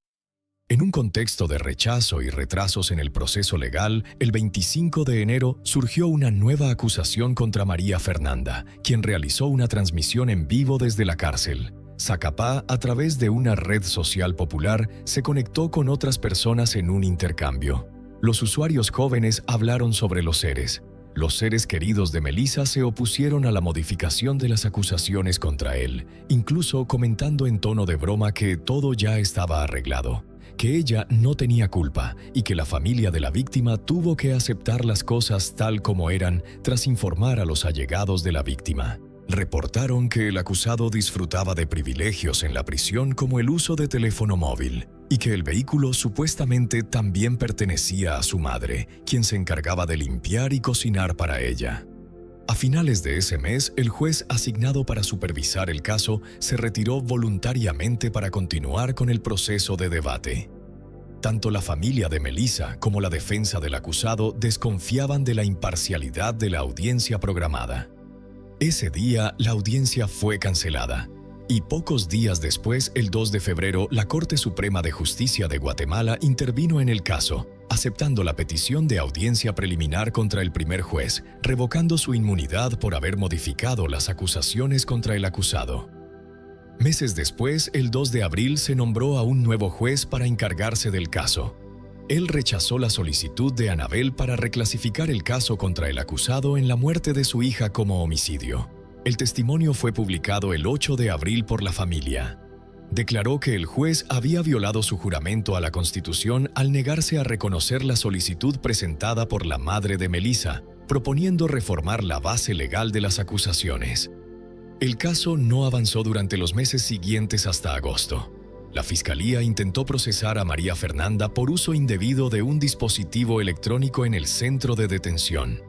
En un contexto de rechazo y retrasos en el proceso legal, el 25 de enero surgió una nueva acusación contra María Fernanda, quien realizó una transmisión en vivo desde la cárcel. Zacapá, a través de una red social popular, se conectó con otras personas en un intercambio. Los usuarios jóvenes hablaron sobre los seres. Los seres queridos de Melissa se opusieron a la modificación de las acusaciones contra él, incluso comentando en tono de broma que todo ya estaba arreglado, que ella no tenía culpa y que la familia de la víctima tuvo que aceptar las cosas tal como eran tras informar a los allegados de la víctima. Reportaron que el acusado disfrutaba de privilegios en la prisión como el uso de teléfono móvil y que el vehículo supuestamente también pertenecía a su madre, quien se encargaba de limpiar y cocinar para ella. A finales de ese mes, el juez asignado para supervisar el caso se retiró voluntariamente para continuar con el proceso de debate. Tanto la familia de Melissa como la defensa del acusado desconfiaban de la imparcialidad de la audiencia programada. Ese día, la audiencia fue cancelada, y pocos días después, el 2 de febrero, la Corte Suprema de Justicia de Guatemala intervino en el caso, aceptando la petición de audiencia preliminar contra el primer juez, revocando su inmunidad por haber modificado las acusaciones contra el acusado. Meses después, el 2 de abril, se nombró a un nuevo juez para encargarse del caso. Él rechazó la solicitud de Anabel para reclasificar el caso contra el acusado en la muerte de su hija como homicidio. El testimonio fue publicado el 8 de abril por la familia. declaró que el juez había violado su juramento a la Constitución al negarse a reconocer la solicitud presentada por la madre de Melissa, proponiendo reformar la base legal de las acusaciones. El caso no avanzó durante los meses siguientes hasta agosto. La Fiscalía intentó procesar a María Fernanda por uso indebido de un dispositivo electrónico en el centro de detención.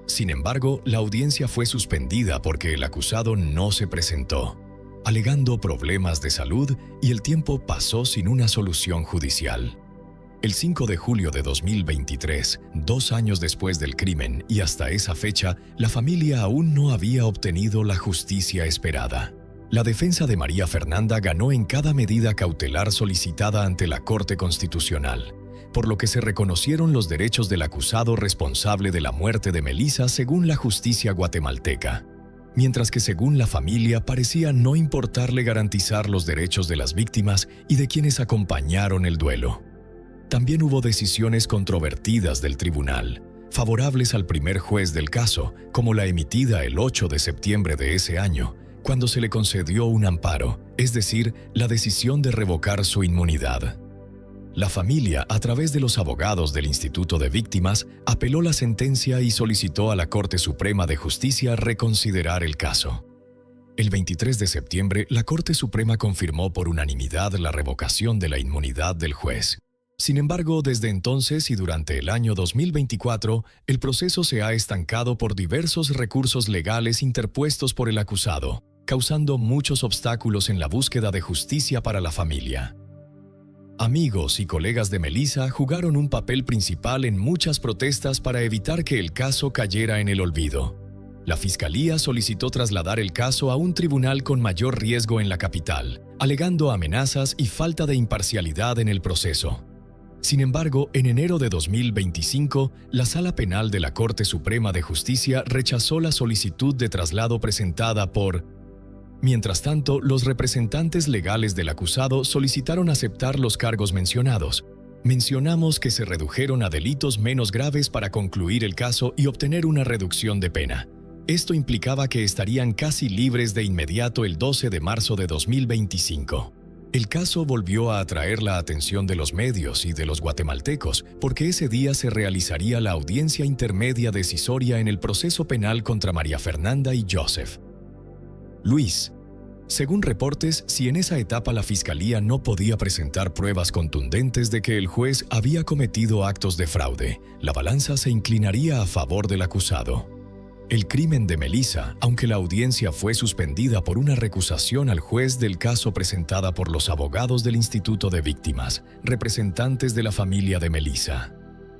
Sin embargo, la audiencia fue suspendida porque el acusado no se presentó, alegando problemas de salud, y el tiempo pasó sin una solución judicial. El 5 de julio de 2023, 2 años después del crimen y hasta esa fecha, la familia aún no había obtenido la justicia esperada. La defensa de María Fernanda ganó en cada medida cautelar solicitada ante la Corte Constitucional, por lo que se reconocieron los derechos del acusado responsable de la muerte de Melissa según la justicia guatemalteca, mientras que según la familia parecía no importarle garantizar los derechos de las víctimas y de quienes acompañaron el duelo. También hubo decisiones controvertidas del tribunal, favorables al primer juez del caso, como la emitida el 8 de septiembre de ese año, cuando se le concedió un amparo, es decir, la decisión de revocar su inmunidad. La familia, a través de los abogados del Instituto de Víctimas, apeló la sentencia y solicitó a la Corte Suprema de Justicia reconsiderar el caso. El 23 de septiembre, la Corte Suprema confirmó por unanimidad la revocación de la inmunidad del juez. Sin embargo, desde entonces y durante el año 2024, el proceso se ha estancado por diversos recursos legales interpuestos por el acusado, causando muchos obstáculos en la búsqueda de justicia para la familia. Amigos y colegas de Melissa jugaron un papel principal en muchas protestas para evitar que el caso cayera en el olvido. La Fiscalía solicitó trasladar el caso a un tribunal con mayor riesgo en la capital, alegando amenazas y falta de imparcialidad en el proceso. Sin embargo, en enero de 2025, la Sala Penal de la Corte Suprema de Justicia rechazó la solicitud de traslado presentada por... Mientras tanto, los representantes legales del acusado solicitaron aceptar los cargos mencionados. Mencionamos que se redujeron a delitos menos graves para concluir el caso y obtener una reducción de pena. Esto implicaba que estarían casi libres de inmediato el 12 de marzo de 2025. El caso volvió a atraer la atención de los medios y de los guatemaltecos, porque ese día se realizaría la audiencia intermedia decisoria en el proceso penal contra María Fernanda y Joseph. Luis. Según reportes, si en esa etapa la Fiscalía no podía presentar pruebas contundentes de que el juez había cometido actos de fraude, la balanza se inclinaría a favor del acusado. El crimen de Melissa, aunque la audiencia fue suspendida por una recusación al juez del caso presentada por los abogados del Instituto de Víctimas, representantes de la familia de Melissa.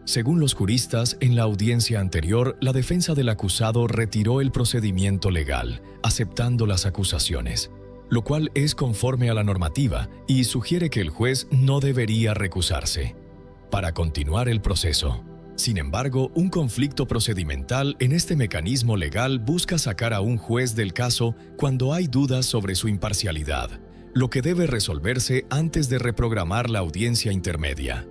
Según los juristas, en la audiencia anterior, la defensa del acusado retiró el procedimiento legal, aceptando las acusaciones, lo cual es conforme a la normativa y sugiere que el juez no debería recusarse para continuar el proceso. Sin embargo, un conflicto procedimental en este mecanismo legal busca sacar a un juez del caso cuando hay dudas sobre su imparcialidad, lo que debe resolverse antes de reprogramar la audiencia intermedia.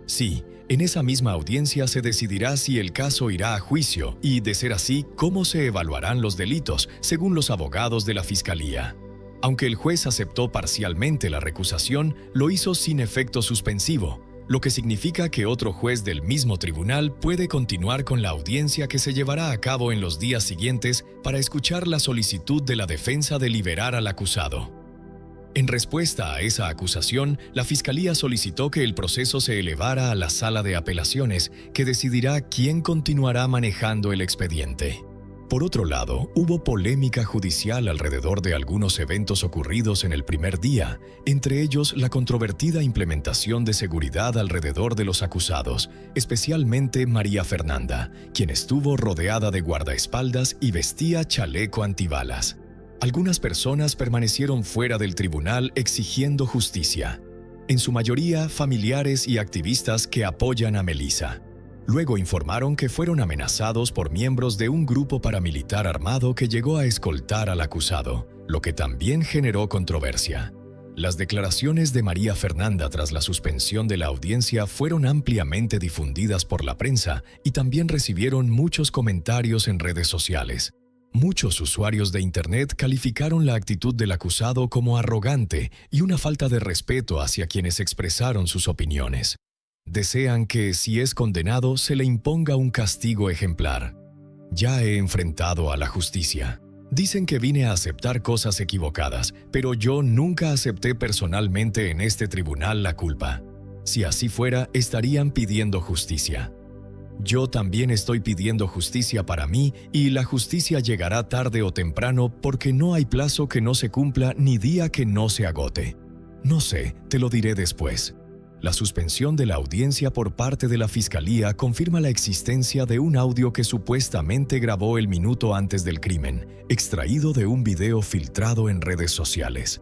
Sí, en esa misma audiencia se decidirá si el caso irá a juicio y, de ser así, cómo se evaluarán los delitos, según los abogados de la Fiscalía. Aunque el juez aceptó parcialmente la recusación, lo hizo sin efecto suspensivo, lo que significa que otro juez del mismo tribunal puede continuar con la audiencia que se llevará a cabo en los días siguientes para escuchar la solicitud de la defensa de liberar al acusado. En respuesta a esa acusación, la Fiscalía solicitó que el proceso se elevara a la Sala de Apelaciones, que decidirá quién continuará manejando el expediente. Por otro lado, hubo polémica judicial alrededor de algunos eventos ocurridos en el primer día, entre ellos la controvertida implementación de seguridad alrededor de los acusados, especialmente María Fernanda, quien estuvo rodeada de guardaespaldas y vestía chaleco antibalas. Algunas personas permanecieron fuera del tribunal exigiendo justicia, en su mayoría familiares y activistas que apoyan a Melissa. Luego informaron que fueron amenazados por miembros de un grupo paramilitar armado que llegó a escoltar al acusado, lo que también generó controversia. Las declaraciones de María Fernanda tras la suspensión de la audiencia fueron ampliamente difundidas por la prensa y también recibieron muchos comentarios en redes sociales. Muchos usuarios de Internet calificaron la actitud del acusado como arrogante y una falta de respeto hacia quienes expresaron sus opiniones. Desean que, si es condenado, se le imponga un castigo ejemplar. Ya he enfrentado a la justicia. Dicen que vine a aceptar cosas equivocadas, pero yo nunca acepté personalmente en este tribunal la culpa. Si así fuera, estarían pidiendo justicia. Yo también estoy pidiendo justicia para mí y la justicia llegará tarde o temprano porque no hay plazo que no se cumpla ni día que no se agote. No sé, te lo diré después. La suspensión de la audiencia por parte de la Fiscalía confirma la existencia de un audio que supuestamente grabó el minuto antes del crimen, extraído de un video filtrado en redes sociales.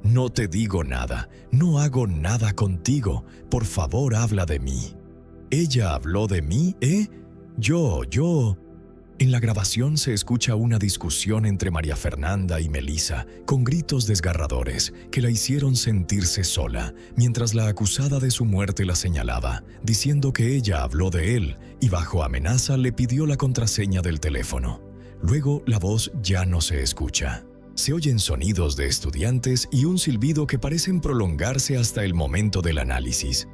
No te digo nada, no hago nada contigo, por favor habla de mí. ¿Ella habló de mí, Yo. En la grabación se escucha una discusión entre María Fernanda y Melissa, con gritos desgarradores que la hicieron sentirse sola, mientras la acusada de su muerte la señalaba, diciendo que ella habló de él y bajo amenaza le pidió la contraseña del teléfono. Luego la voz ya no se escucha. Se oyen sonidos de estudiantes y un silbido que parecen prolongarse hasta el momento del análisis.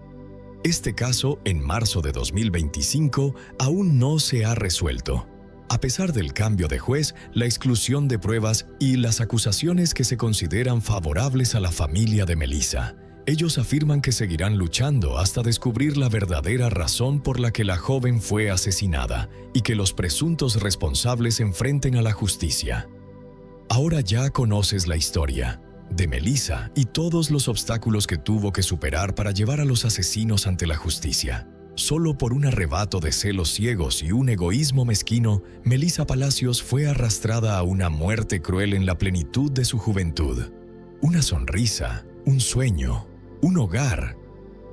Este caso, en marzo de 2025, aún no se ha resuelto. A pesar del cambio de juez, la exclusión de pruebas y las acusaciones que se consideran favorables a la familia de Melissa, ellos afirman que seguirán luchando hasta descubrir la verdadera razón por la que la joven fue asesinada y que los presuntos responsables se enfrenten a la justicia. Ahora ya conoces la historia de Melissa y todos los obstáculos que tuvo que superar para llevar a los asesinos ante la justicia. Solo por un arrebato de celos ciegos y un egoísmo mezquino, Melissa Palacios fue arrastrada a una muerte cruel en la plenitud de su juventud. Una sonrisa, un sueño, un hogar.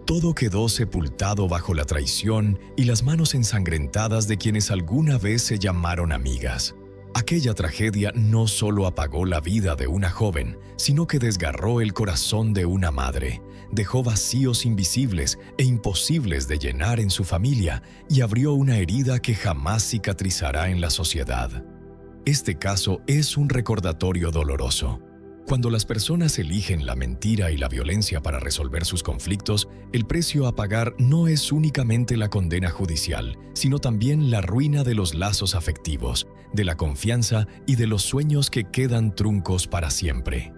Todo quedó sepultado bajo la traición y las manos ensangrentadas de quienes alguna vez se llamaron amigas. Aquella tragedia no solo apagó la vida de una joven, sino que desgarró el corazón de una madre, dejó vacíos invisibles e imposibles de llenar en su familia y abrió una herida que jamás cicatrizará en la sociedad. Este caso es un recordatorio doloroso. Cuando las personas eligen la mentira y la violencia para resolver sus conflictos, el precio a pagar no es únicamente la condena judicial, sino también la ruina de los lazos afectivos, de la confianza y de los sueños que quedan truncos para siempre.